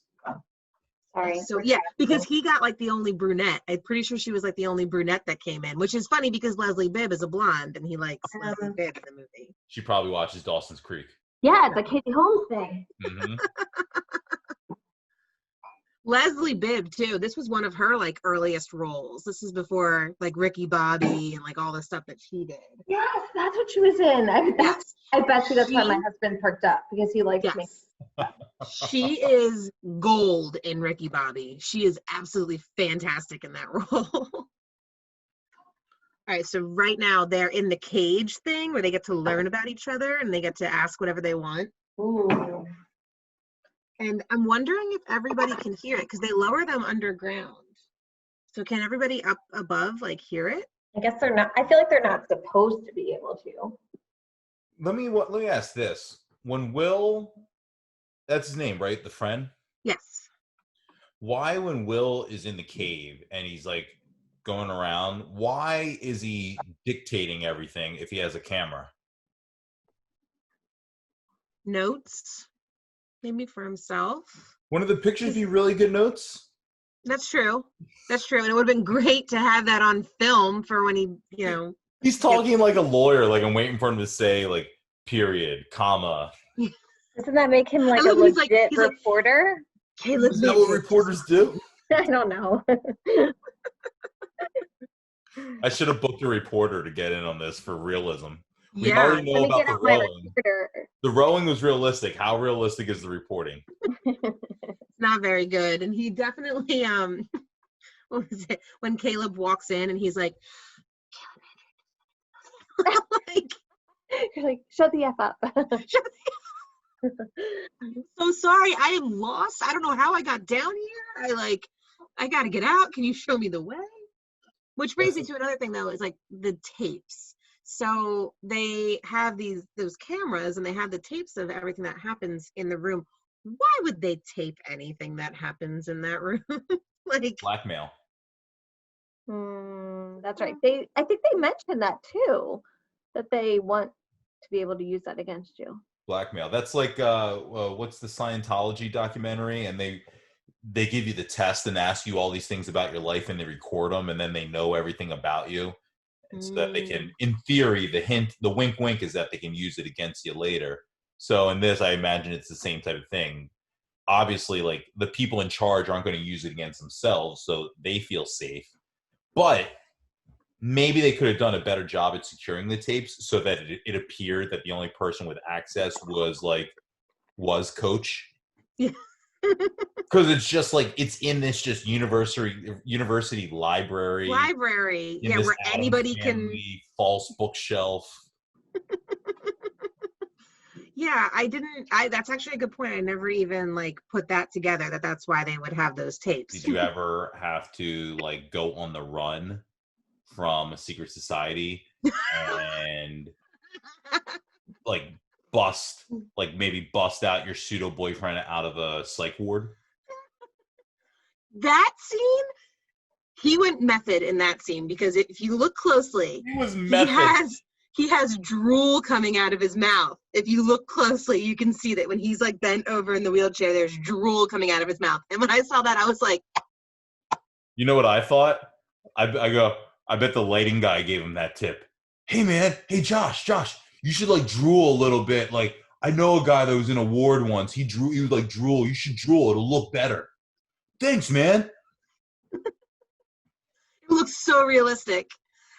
Sorry. So yeah, because he got like the only brunette. I'm pretty sure she was like the only brunette that came in, which is funny because Leslie Bibb is a blonde and he likes Leslie Bibb in the movie. She probably watches Dawson's Creek. Yeah, it's a Katie Holmes thing. Mm-hmm. Leslie Bibb too. This was one of her like earliest roles. This is before like Ricky Bobby and like all the stuff that she did. Yes, that's what she was in. I bet you that's why my husband perked up, because he likes me. She is gold in Ricky Bobby. She is absolutely fantastic in that role. All right, so right now they're in the cage thing where they get to learn about each other and they get to ask whatever they want. Ooh. And I'm wondering if everybody can hear it because they lower them underground. So can everybody up above like hear it? I guess they're not. I feel like they're not supposed to be able to. Let me ask this. When Will, that's his name, right? The friend? Yes. Why, when Will is in the cave and he's like going around, why is he dictating everything if he has a camera? Notes. Maybe for himself. One of the pictures be really good notes. That's true. That's true. And it would have been great to have that on film for when he, He's talking like a lawyer. Like, I'm waiting for him to say, like, period, comma. Doesn't that make him like a legit reporter? Caleb, is that what reporters do? I don't know. I should have booked a reporter to get in on this for realism. We already know about the rowing. The rowing was realistic. How realistic is the reporting? It's not very good. And he definitely, what was it? When Caleb walks in and he's like, you're like, shut the F up. I'm so sorry. I am lost. I don't know how I got down here. I got to get out. Can you show me the way? Which brings me to another thing though, is like the tapes. So they have those cameras and they have the tapes of everything that happens in the room. Why would they tape anything that happens in that room? Like blackmail. That's right. I think they mentioned that too, that they want to be able to use that against you. Blackmail. That's like what's the Scientology documentary? And they give you the test and ask you all these things about your life and they record them and then they know everything about you. And so that they can, in theory, the wink wink is that they can use it against you later. So in this, I imagine it's the same type of thing. Obviously, like the people in charge aren't going to use it against themselves, so they feel safe. But maybe they could have done a better job at securing the tapes so that it appeared that the only person with access was Coach. Yeah. Because it's just like it's in this just university library in Yeah, this where Addams anybody can. Family false bookshelf. Yeah, that's actually a good point. I never even like put that together, that's why they would have those tapes. Did you ever have to like go on the run from a secret society and like maybe bust out your pseudo boyfriend out of a psych ward? That scene, he went method in that scene, because if you look closely, He was method. he has drool coming out of his mouth. If you look closely, you can see that when he's like bent over in the wheelchair, there's drool coming out of his mouth. And when I saw that, I was like, You know what I thought? I bet the lighting guy gave him that tip. Hey man, hey Josh, you should like drool a little bit. Like I know a guy that was in a ward once. He would like drool. You should drool. It'll look better. Thanks, man. it looks so realistic.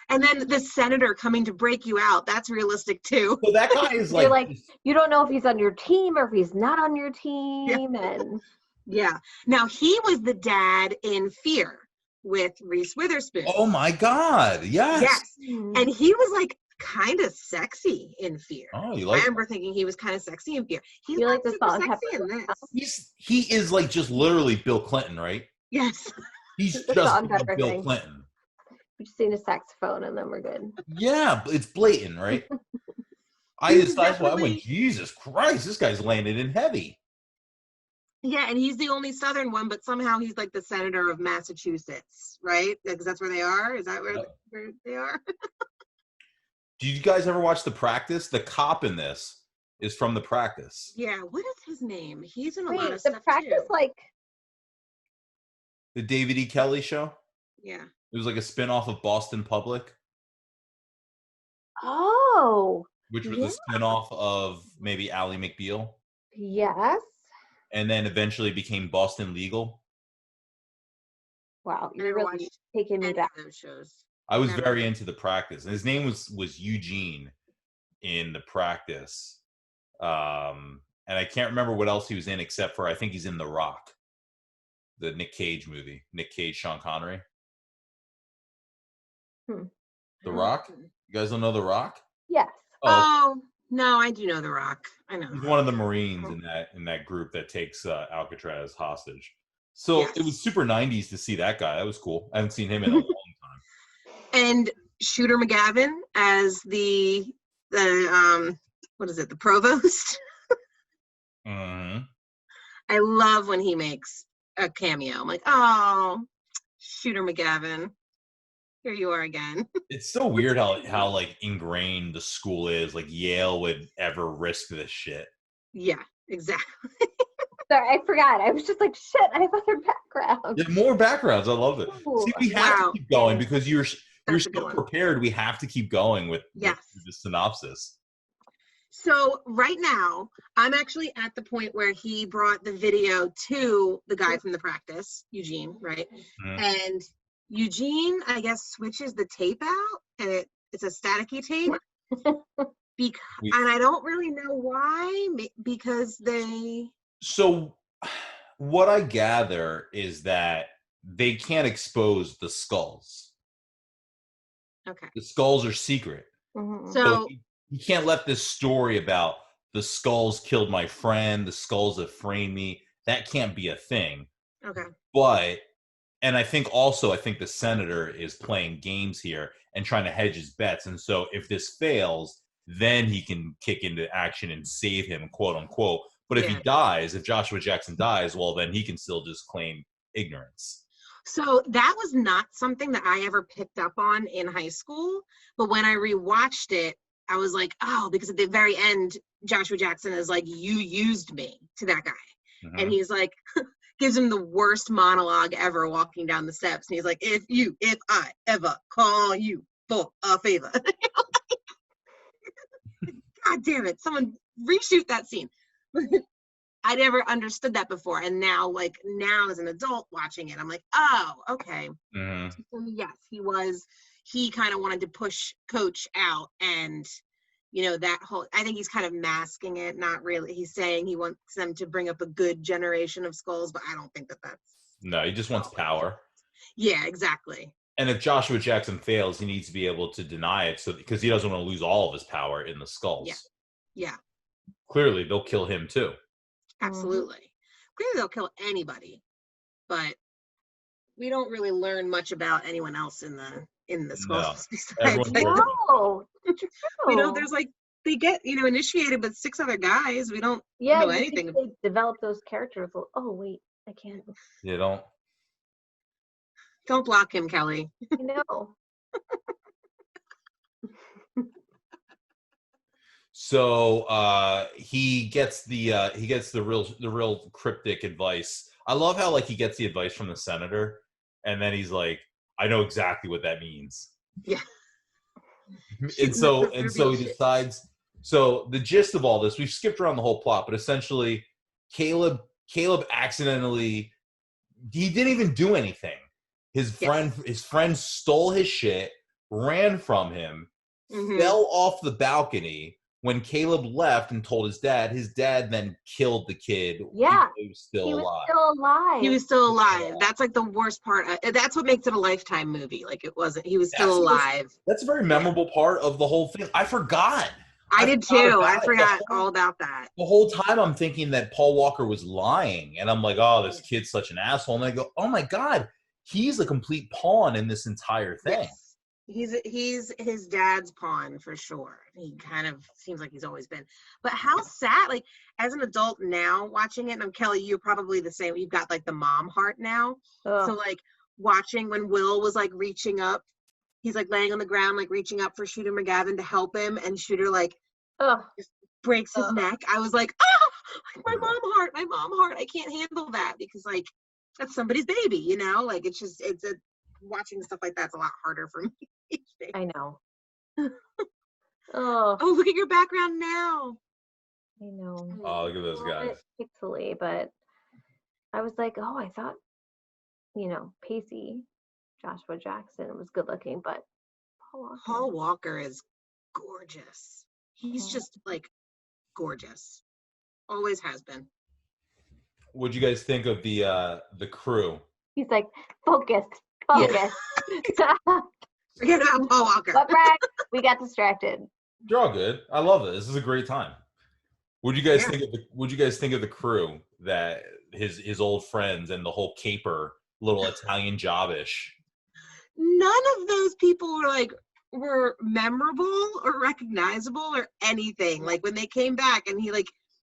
And then the senator coming to break you out, that's realistic too. So that guy is You're like, you don't know if he's on your team or if he's not on your team. Yeah. And yeah. Now he was the dad in Fear with Reese Witherspoon. Oh my God. Yes. Yes. And he was like kind of sexy in Fear. Oh, you like? I remember thinking he was kind of sexy in Fear. He's You not like the super song sexy Harper? in this. He is like just literally Bill Clinton, right? Yes. He's The just song like Harper Bill thing. Clinton. We just need a saxophone and then we're good. Yeah, it's blatant, right? He's I went, definitely- Jesus Christ, this guy's landed in heavy. Yeah, and he's the only Southern one, but somehow he's like the senator of Massachusetts, right? Because that's where they are. Is that where, Yep. where they are? Did you guys ever watch The Practice? The cop in this is from The Practice. Yeah. What is his name? He's in a lot Wait, of the stuff practice too. like The David E. Kelly show. Yeah. It was like a spinoff of Boston Public, which was a spinoff of maybe Ally McBeal, yes. and then eventually became Boston Legal. Wow, I you're never really watched taking me any back. of those shows. I was Never. very into The Practice. And his name was Eugene in The Practice. And I can't remember what else he was in except for I think he's in The Rock, the Nick Cage movie. Nick Cage, Sean Connery. The Rock? You guys don't know The Rock? Yes. Oh no, I do know The Rock. I know. He's one of the Marines in that group that takes Alcatraz hostage. So Yes. it was super 90s to see that guy. That was cool. I haven't seen him in a long time. And Shooter McGavin as the what is it? The provost. Mm-hmm. I love when he makes a cameo. I'm like, oh, Shooter McGavin, here you are again. It's so weird how like ingrained the school is. Like Yale would ever risk this shit. Yeah, exactly. Sorry, I forgot. I was just like, shit, I have other background. There's more backgrounds. I love it. Ooh, See, we have wow. to keep going because you're That's a good so one. prepared. We have to keep going with Yes. the synopsis. So right now, I'm actually at the point where he brought the video to the guy from The Practice, Eugene, right? Mhm. And Eugene, I guess, switches the tape out, and it's a staticky tape. And I don't really know why, because they... So what I gather is that they can't expose the skulls. Okay. The skulls are secret. Mhm. So You can't let this story about the skulls killed my friend, the skulls that framed me, that can't be a thing. okay. But, and I think the senator is playing games here and trying to hedge his bets. And so if this fails, then he can kick into action and save him, quote unquote. But if he dies, if Joshua Jackson dies, well, then he can still just claim ignorance. So that was not something that I ever picked up on in high school. But when I rewatched it, I was like, oh, because at the very end, Joshua Jackson is like, you used me to that guy. Mhm. And he's like, gives him the worst monologue ever walking down the steps. And he's like, if I ever call you for a favor. God damn it. Someone reshoot that scene. I never understood that before. And now as an adult watching it, I'm like, oh, okay. Mhm. So yes, he kind of wanted to push Coach out, and you know, that whole, I think he's kind of masking it, not really. He's saying he wants them to bring up a good generation of Skulls, but I don't think that that's. No, he just wants power. Yeah, exactly. And if Joshua Jackson fails, he needs to be able to deny it, so because he doesn't want to lose all of his power in the Skulls. Yeah. Clearly, they'll kill him too. Absolutely. Clearly, they'll kill anybody, but we don't really learn much about anyone else in the Skulls. Everyone's No. You know, there's like, they get, you know, initiated with 6 other guys. We don't know anything. They develop those characters. Oh wait, I can't. You Don't block him, Kelly. No. So he gets the real cryptic advice. I love how like he gets the advice from the senator, and then he's like, "I know exactly what that means." Yeah. and so he decides. So the gist of all this, we've skipped around the whole plot, but essentially, Caleb accidentally, he didn't even do anything. His friend stole his shit, ran from him, fell off the balcony. When Caleb left and told his dad then killed the kid. Yeah. He was still alive. He was still alive. That's like the worst part. That's what makes it a Lifetime movie. Like it wasn't. He was still alive. That's a very memorable part of the whole thing. I forgot. I did too. I forgot all about that. The whole time I'm thinking that Paul Walker was lying. And I'm like, oh, this kid's such an asshole. And I go, oh my God, he's a complete pawn in this entire thing. Yes. He's his dad's pawn for sure. He kind of seems like he's always been. But how sad, like as an adult now watching it, and I'm Kelly, you're probably the same. You've got like the mom heart now. So like watching when Will was like reaching up, he's like laying on the ground, like reaching up for Shooter McGavin to help him, and Shooter like just breaks his neck. I was like, like my mom heart. I can't handle that because like that's somebody's baby, you know? Like it's watching stuff like that's a lot harder for me. I know. Oh, look at your background now. I know. Oh, look at those guys. Pixely, but I was like, I thought, you know, Pacey, Joshua Jackson was good looking, but Paul Walker is gorgeous. He's just like gorgeous. Always has been. What'd you guys think of the crew? He's like, focus. Yeah. Forget about Paul Walker. But Brad, we got distracted. You're all good. I love it. This is a great time. What'd you guys think of the crew, that his old friends and the whole caper little Italian jobbish? None of those people were memorable or recognizable or anything. Like when they came back and he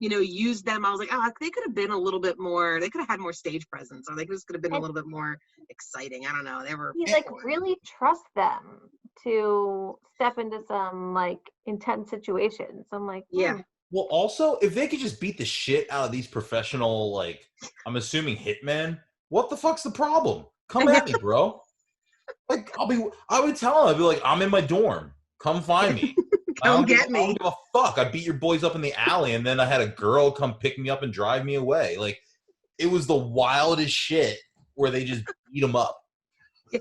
used them, I was like, they could have been a little bit more, they could have had more stage presence, or they just could have been a little bit more exciting. I don't know. They were. He really trust them to step into some intense situations. I'm like, yeah. Well, also, if they could just beat the shit out of these professional, I'm assuming hitmen, what the fuck's the problem? Come at me, bro. I would tell him, I'd be like, I'm in my dorm. Come find me. Come get me. I don't give a fuck. I beat your boys up in the alley, and then I had a girl come pick me up and drive me away. It was the wildest shit where they just beat them up. Yeah.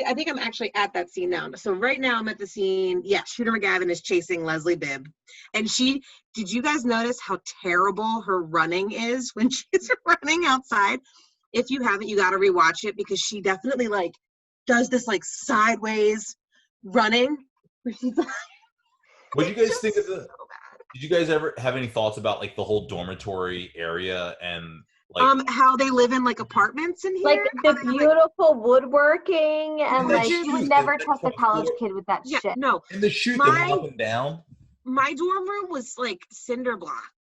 I think I'm actually at that scene now. So right now I'm at the scene. Yeah, Shooter McGavin is chasing Leslie Bibb. And did you guys notice how terrible her running is when she's running outside? If you haven't, you got to rewatch it, because she definitely does this sideways running. What do you guys think of did you guys ever have any thoughts about the whole dormitory area and how they live in apartments in here? The beautiful woodworking, and you would never trust a college kid with that shit. No. And the shoot them up and down. My dorm room was cinder block.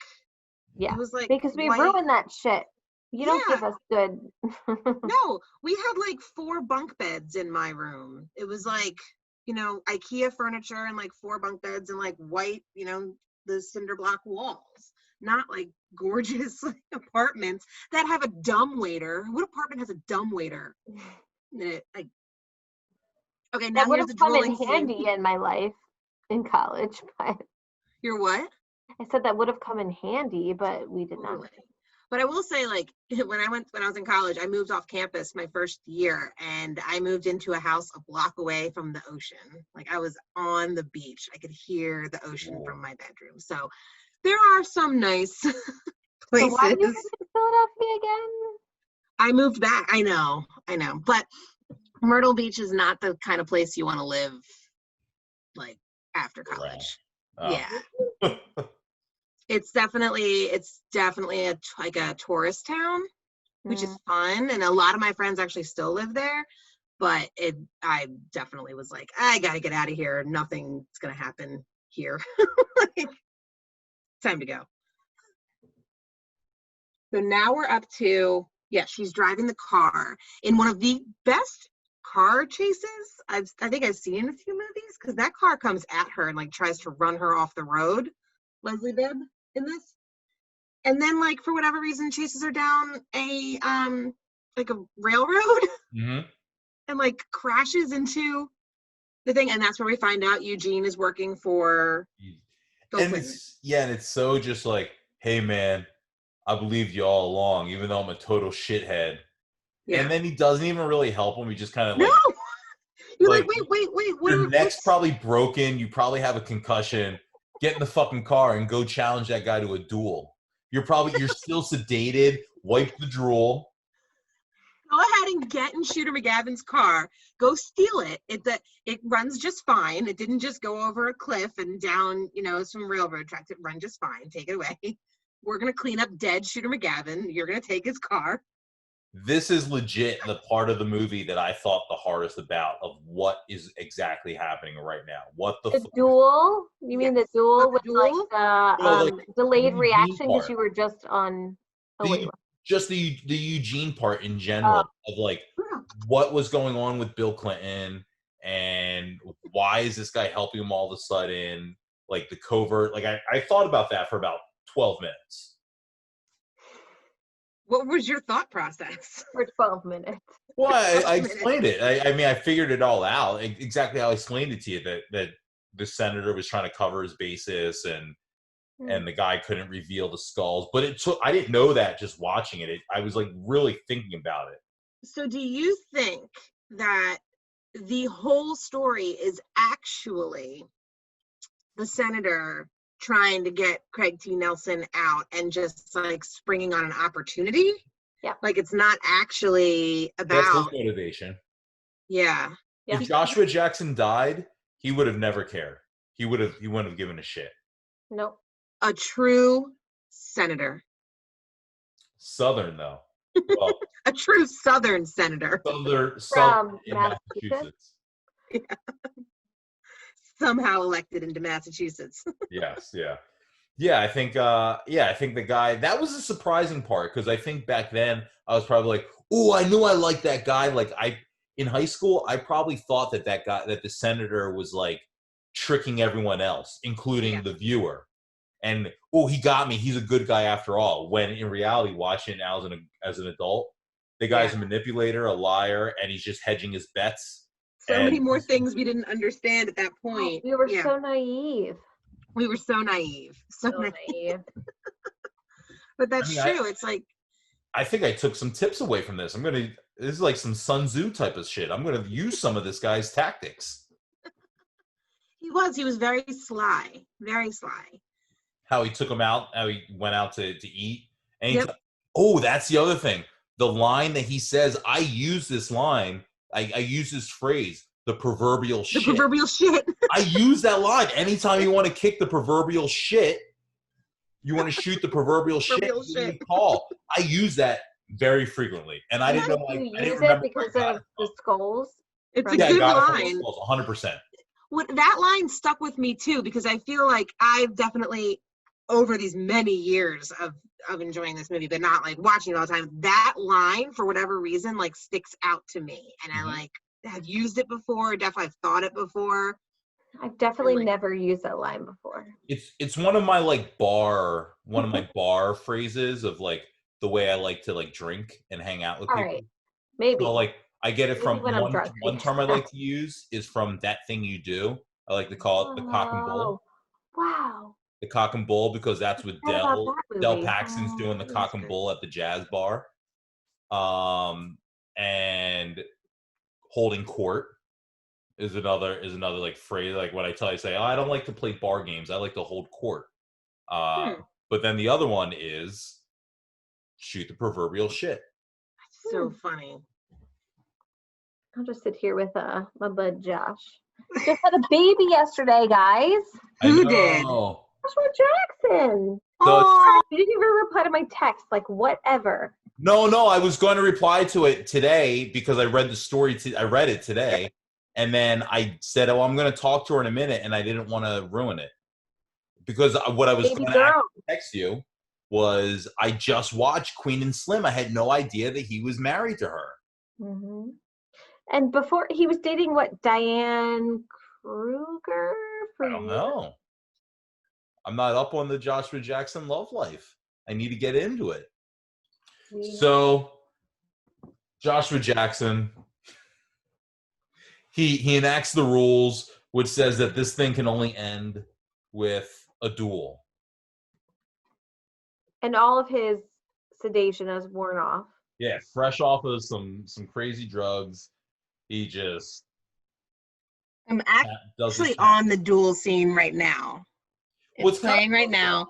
Yeah. It was because we ruined that shit. You don't give us good. No, we had 4 bunk beds in my room. It was IKEA furniture and 4 bunk beds and white, the cinder block walls. Not gorgeous apartments that have a dumbwaiter. What apartment has a dumbwaiter? Okay, now that would here's have the come drooling in handy in my life in college, but you're what? I said that would have come in handy, but we did not. But I will say, like, when I was in college, I moved off campus my first year, and I moved into a house a block away from the ocean. Like, I was on the beach. I could hear the ocean from my bedroom. So there are some nice places. So why did you live in Philadelphia again? I moved back. I know. But Myrtle Beach is not the kind of place you want to live, like, after college. Oh. Yeah. It's definitely like a tourist town, which is fun. And a lot of my friends actually still live there. But I definitely was like, I got to get out of here. Nothing's going to happen here. Like, time to go. So now we're up to, she's driving the car in one of the best car chases I think I've seen in a few movies, because that car comes at her and like tries to run her off the road. Leslie Bibb in this. And then, like, for whatever reason, chases her down a like a railroad and like crashes into the thing, and that's where we find out Eugene is working for Bill and Clinton. it's so just like, hey man, I believed you all along, even though I'm a total shithead. Yeah. And then he doesn't even really help him. He just kind of like, no. You're like, wait, your neck's probably broken. You probably have a concussion. Get in the fucking car and go challenge that guy to a duel. You're still sedated. Wipe the drool. Go ahead and get in Shooter McGavin's car. Go steal it. It runs just fine. It didn't just go over a cliff and down, some railroad tracks. It run just fine. Take it away. We're gonna clean up dead Shooter McGavin. You're gonna take his car. This is legit the part of the movie that I thought the hardest about of what is exactly happening right now. What the duel? You mean the duel with like the delayed reaction because you were just on just the Eugene part in general of like what was going on with Bill Clinton and why is this guy helping him all of a sudden? Like the covert, like I thought about that for about 12 minutes. What was your thought process? For 12 minutes. Well, I explained it. I mean, I figured it all out. Exactly how I explained it to you, that the senator was trying to cover his bases and the guy couldn't reveal the skulls. But I didn't know that just watching it. I was like really thinking about it. So do you think that the whole story is actually the senator trying to get Craig T. Nelson out and just like springing on an opportunity? Yeah. Like it's not actually about. That's his motivation. Yeah. If Joshua Jackson died, he would have never cared. He wouldn't have given a shit. Nope. A true senator. Southern though. Well, a true Southern senator. Southern in Massachusetts. Yeah. Somehow elected into Massachusetts. Yes, yeah. Yeah, I think the guy, that was a surprising part, because I think back then I was probably like, oh, I knew I liked that guy. Like in high school, I probably thought that the senator was like tricking everyone else, including the viewer. And he got me. He's a good guy after all. When in reality, watching it now as an adult, the guy's a manipulator, a liar, and he's just hedging his bets. So many more things we didn't understand at that point. We were so naive. We were so naive. So naive. But that's true. It's like, I think I took some tips away from this. This is like some Sun Tzu type of shit. I'm going to use some of this guy's tactics. He was very sly. Very sly. How he took him out, how he went out to eat. And that's the other thing. The line that he says, I use this line, I use this phrase, the proverbial shit. The proverbial shit. I use that line. Anytime you want to kick the proverbial shit, you want to shoot the proverbial shit, you call. I use that very frequently. And I didn't know. I didn't remember because of the skulls. It's a good line. 100%. That line stuck with me too, because I feel like I've definitely, over these many years of enjoying this movie, but not like watching it all the time, that line for whatever reason like sticks out to me, and I like have used it before. Definitely I've thought it before. I've definitely never used that line before. It's one of my bar phrases of like the way I like to like drink and hang out with people. Right. Maybe. So like I get it from one term I like to use is from That Thing You Do. I like to call it the cock and bull. Wow. the Cock and Bull, because that's what What about that Del movie? Paxton's doing the Oh, Cock that's and good. Bull at the jazz bar. And holding court is another like phrase. Like when I say, oh, I don't like to play bar games, I like to hold court. But then the other one is shoot the proverbial shit. That's so funny. I'll just sit here with my bud Josh. Just had a baby yesterday, guys. Who did? Joshua Jackson. Oh, You didn't even reply to my text. Like, whatever. No, I was going to reply to it today because I read the story. I read it today, and then I said, "Oh, I'm going to talk to her in a minute," and I didn't want to ruin it because what I was going to text you was I just watched Queen and Slim. I had no idea that he was married to her. Mm-hmm. And before he was dating what, Diane Kruger? I don't know. I'm not up on the Joshua Jackson love life. I need to get into it. So, Joshua Jackson, he enacts the rules, which says that this thing can only end with a duel. And all of his sedation has worn off. Yeah, fresh off of some crazy drugs. He just... I'm actually on the duel scene right now. It's playing right now.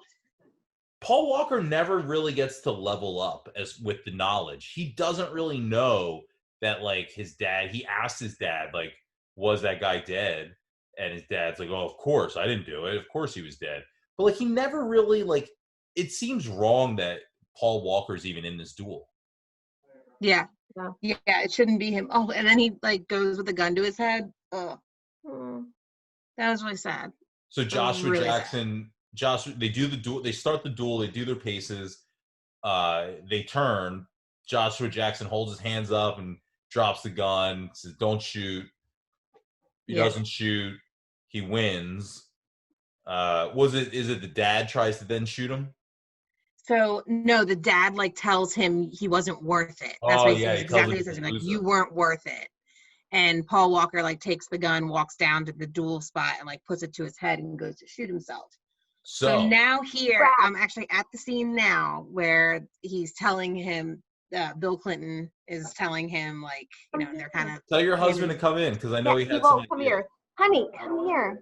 Paul Walker never really gets to level up as with the knowledge. He doesn't really know that, like, his dad, he asked his dad, like, was that guy dead? And his dad's like, oh, of course, I didn't do it. Of course he was dead. But, like, he never really, like, it seems wrong that Paul Walker's even in this duel. Yeah, it shouldn't be him. Oh, and then he, like, goes with a gun to his head. Oh, that was really sad. So Joshua Jackson... they do the duel. They start the duel. They do their paces. They turn. Joshua Jackson holds his hands up and drops the gun. Says, "Don't shoot." He doesn't shoot. He wins. Is it the dad tries to then shoot him? So no, the dad like tells him he wasn't worth it. That's what he says. Exactly what he says. Like, you weren't worth it. And Paul Walker like takes the gun, walks down to the duel spot, and like puts it to his head and goes to shoot himself. So now here, I'm actually at the scene now where he's telling him, Bill Clinton is telling him, like, you know, they're kind of... Tell your husband to come in, because I know he had won't come here. Honey, come here.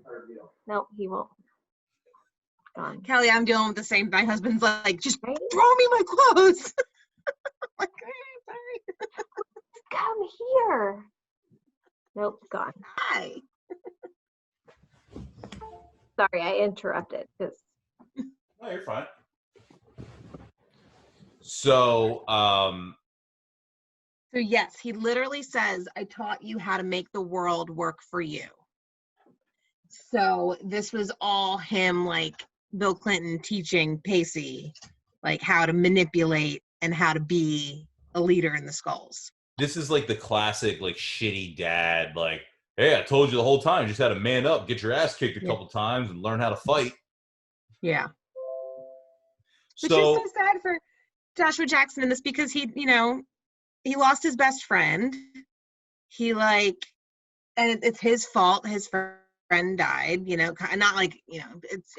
No, he won't. Gone. Kelly, I'm dealing with the same. My husband's like, just throw me my clothes. Like, sorry. Come here. Nope, gone. Hi. Sorry, I interrupted. No, you're fine. So yes, he literally says, I taught you how to make the world work for you. So this was all him, like, Bill Clinton teaching Pacey, like, how to manipulate and how to be a leader in the Skulls. This is like the classic, like, shitty dad, like, hey, I told you the whole time, you just had to man up, get your ass kicked a couple times, and learn how to fight. Yeah. Which is so sad for Joshua Jackson in this, because he, you know, he lost his best friend. He, like, and it's his fault. His friend died, you know, not like, you know, it's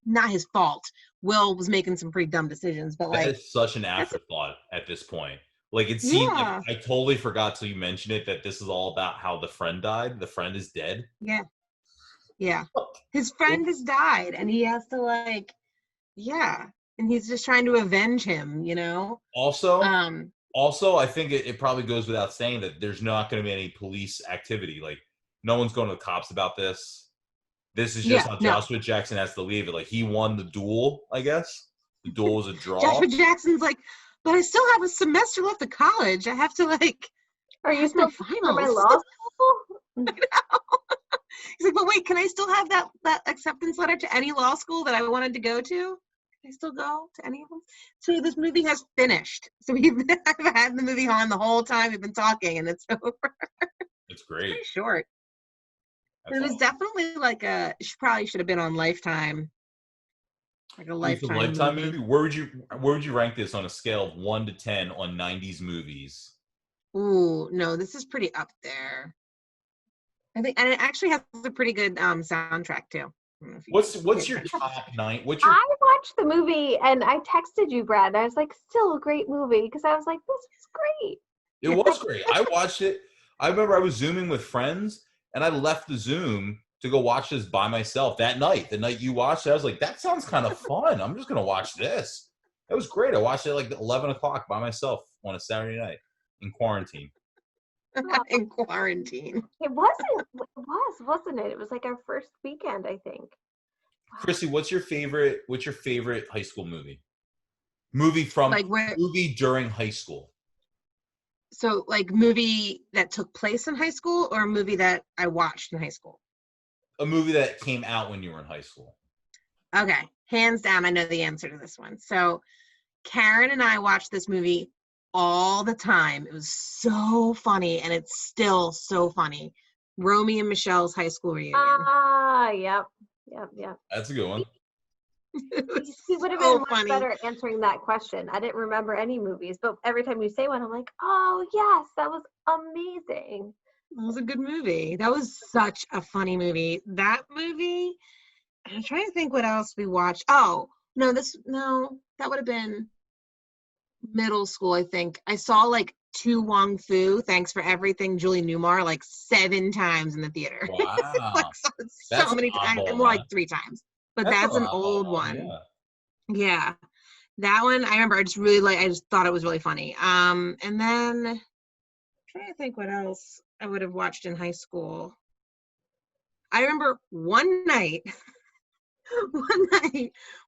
not his fault. Will was making some pretty dumb decisions, but like, it's such an afterthought at this point. Like, it seems like I totally forgot till you mentioned it that this is all about how the friend died. The friend is dead. Yeah. His friend has died, and he has to, like, and he's just trying to avenge him, you know. Also, I think it probably goes without saying that there's not going to be any police activity. Like, no one's going to the cops about this. This is just how Joshua Jackson has to leave it. Like, he won the duel, I guess. The duel was a draw. Joshua Jackson's like, but I still have a semester left of college. I have to, like, are you still for my law school? You know? He's like, but wait, can I still have that acceptance letter to any law school that I wanted to go to? Can I still go to any of them? So this movie has finished. So I've had the movie on the whole time we've been talking, and it's over. It's great. It's pretty short. It was definitely like probably should have been on Lifetime. Like a Lifetime movie. Where would you rank this on a scale of 1 to 10 on 90s movies? Ooh, no, this is pretty up there. I think, and it actually has a pretty good soundtrack too. What's your top 9? What's your I watched the movie and I texted you, Brad. I was like, still a great movie because I was like, this is great. It was great. I watched it. I remember I was Zooming with friends, and I left the Zoom to go watch this by myself that night. The night you watched it, I was like, that sounds kind of fun. I'm just going to watch this. It was great. I watched it like 11 o'clock by myself on a Saturday night in quarantine. In quarantine. It wasn't. It wasn't it? It was like our first weekend, I think. Krissy, what's your favorite high school movie? Movie during high school. So, like, movie that took place in high school or a movie that I watched in high school? A movie that came out when you were in high school. Okay. Hands down, I know the answer to this one. So, Karen and I watched this movie all the time. It was so funny, and it's still so funny. Romy and Michelle's high school reunion. Yep. That's a good one. She would have been much better at answering that question. I didn't remember any movies, but every time you say one, I'm like, oh, yes, that was amazing. It was a good movie. That was such a funny movie. That movie, I'm trying to think what else we watched. Oh, no, that would have been middle school, I think. I saw like To Wong Fu, Thanks for Everything, Julie Newmar, like 7 times in the theater. Wow. Like so many times, more like 3 times. But that's an old one. Yeah. That one, I remember I just thought it was really funny. And then I'm trying to think what else I would have watched in high school. I remember one night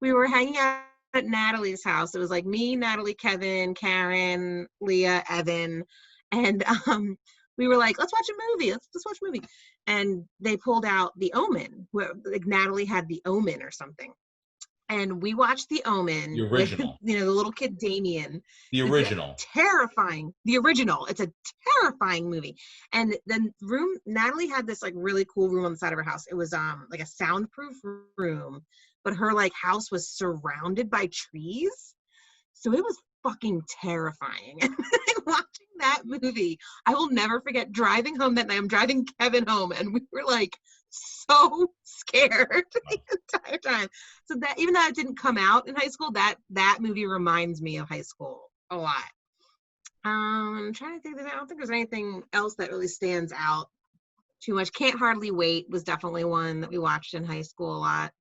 we were hanging out at Natalie's house. It was like me, Natalie, Kevin, Karen, Leah, Evan, and we were like, let's watch a movie. Let's watch a movie. And they pulled out The Omen, where like Natalie had The Omen or something. And we watched The Omen. The original. With, the little kid Damien. The original. Terrifying. The original. It's a terrifying movie. And the room, Natalie had this like really cool room on the side of her house. It was like a soundproof room, but her like house was surrounded by trees. So it was fucking terrifying. And watching that movie, I will never forget driving home that night. I'm driving Kevin home, and we were like so scared the entire time. So that even though it didn't come out in high school, that movie reminds me of high school a lot. I'm trying to think. I don't think there's anything else that really stands out too much. Can't Hardly Wait was definitely one that we watched in high school a lot.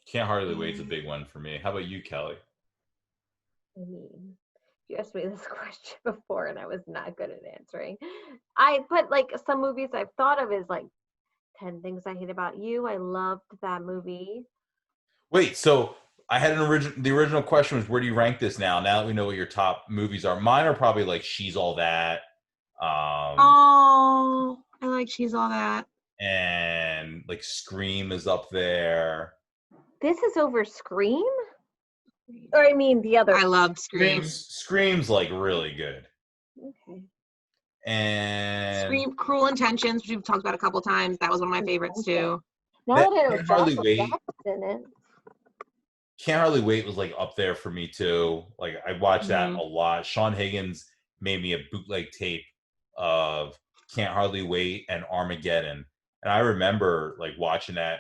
Can't Hardly Wait's a big one for me. How about you, Kelly? I mean, you asked me this question before and I was not good at answering. I put like some movies I've thought of is like 10 Things I Hate About You. I loved that movie. Wait, so I had the original question was, where do you rank this now? Now that we know what your top movies are, mine are probably like She's All That. Oh, I like She's All That. And like Scream is up there. This is over Scream? Or I mean the other. I loved Scream. Scream's like really good. Okay. And Scream, Cruel Intentions, which we've talked about a couple times. That was one of my favorites too. Now that I Can't Hardly Wait. In it. Can't Hardly Wait was like up there for me too. Like I watched that a lot. Sean Higgins made me a bootleg tape of Can't Hardly Wait and Armageddon. And I remember like watching that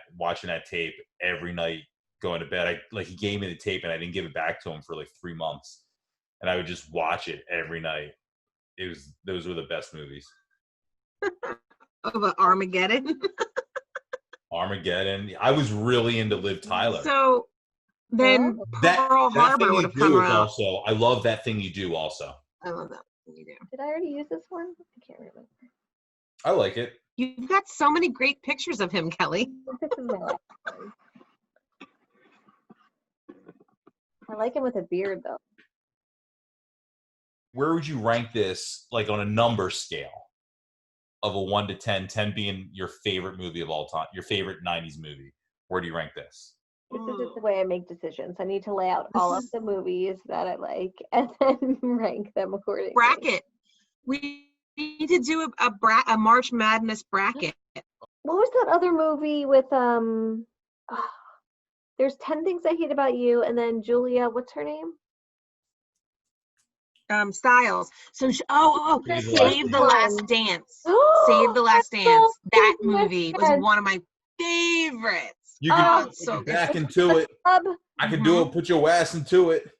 tape every night going to bed. He gave me the tape and I didn't give it back to him for like 3 months. And I would just watch it every night. Those were the best movies. Of Armageddon. Armageddon. I was really into Liv Tyler. So then Pearl Harbor would have come out. Also, I love That Thing You Do also. I love That Thing You Do. Did I already use this one? I can't remember. I like it. You've got so many great pictures of him, Kelly. This is my last one. I like him with a beard, though. Where would you rank this, like on a number scale of a 1 to 10, 10 being your favorite movie of all time, your favorite 90s movie? Where do you rank this? This is just the way I make decisions. I need to lay out all of the movies that I like and then rank them accordingly. Bracket. We need to do a March Madness bracket. What was that other movie with there's 10 Things I Hate About You, and then Julia, what's her name? Styles. So Save the Last Dance. Save the Last Dance. That movie was one of my favorites. You can put so your good. back into it. I can do it. Put your ass into it.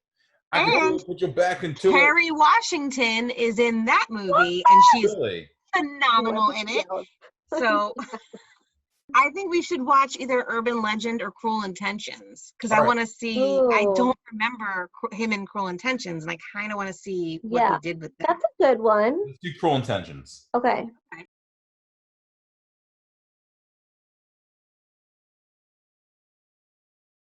I can do it. Put your back into it. Kerry Washington is in that movie, and she's Really? phenomenal in it. So I think we should watch either Urban Legend or Cruel Intentions because I want to see. I don't remember him in Cruel Intentions, and I kind of want to see what he did with that. That's a good one. Let's do Cruel Intentions. Okay.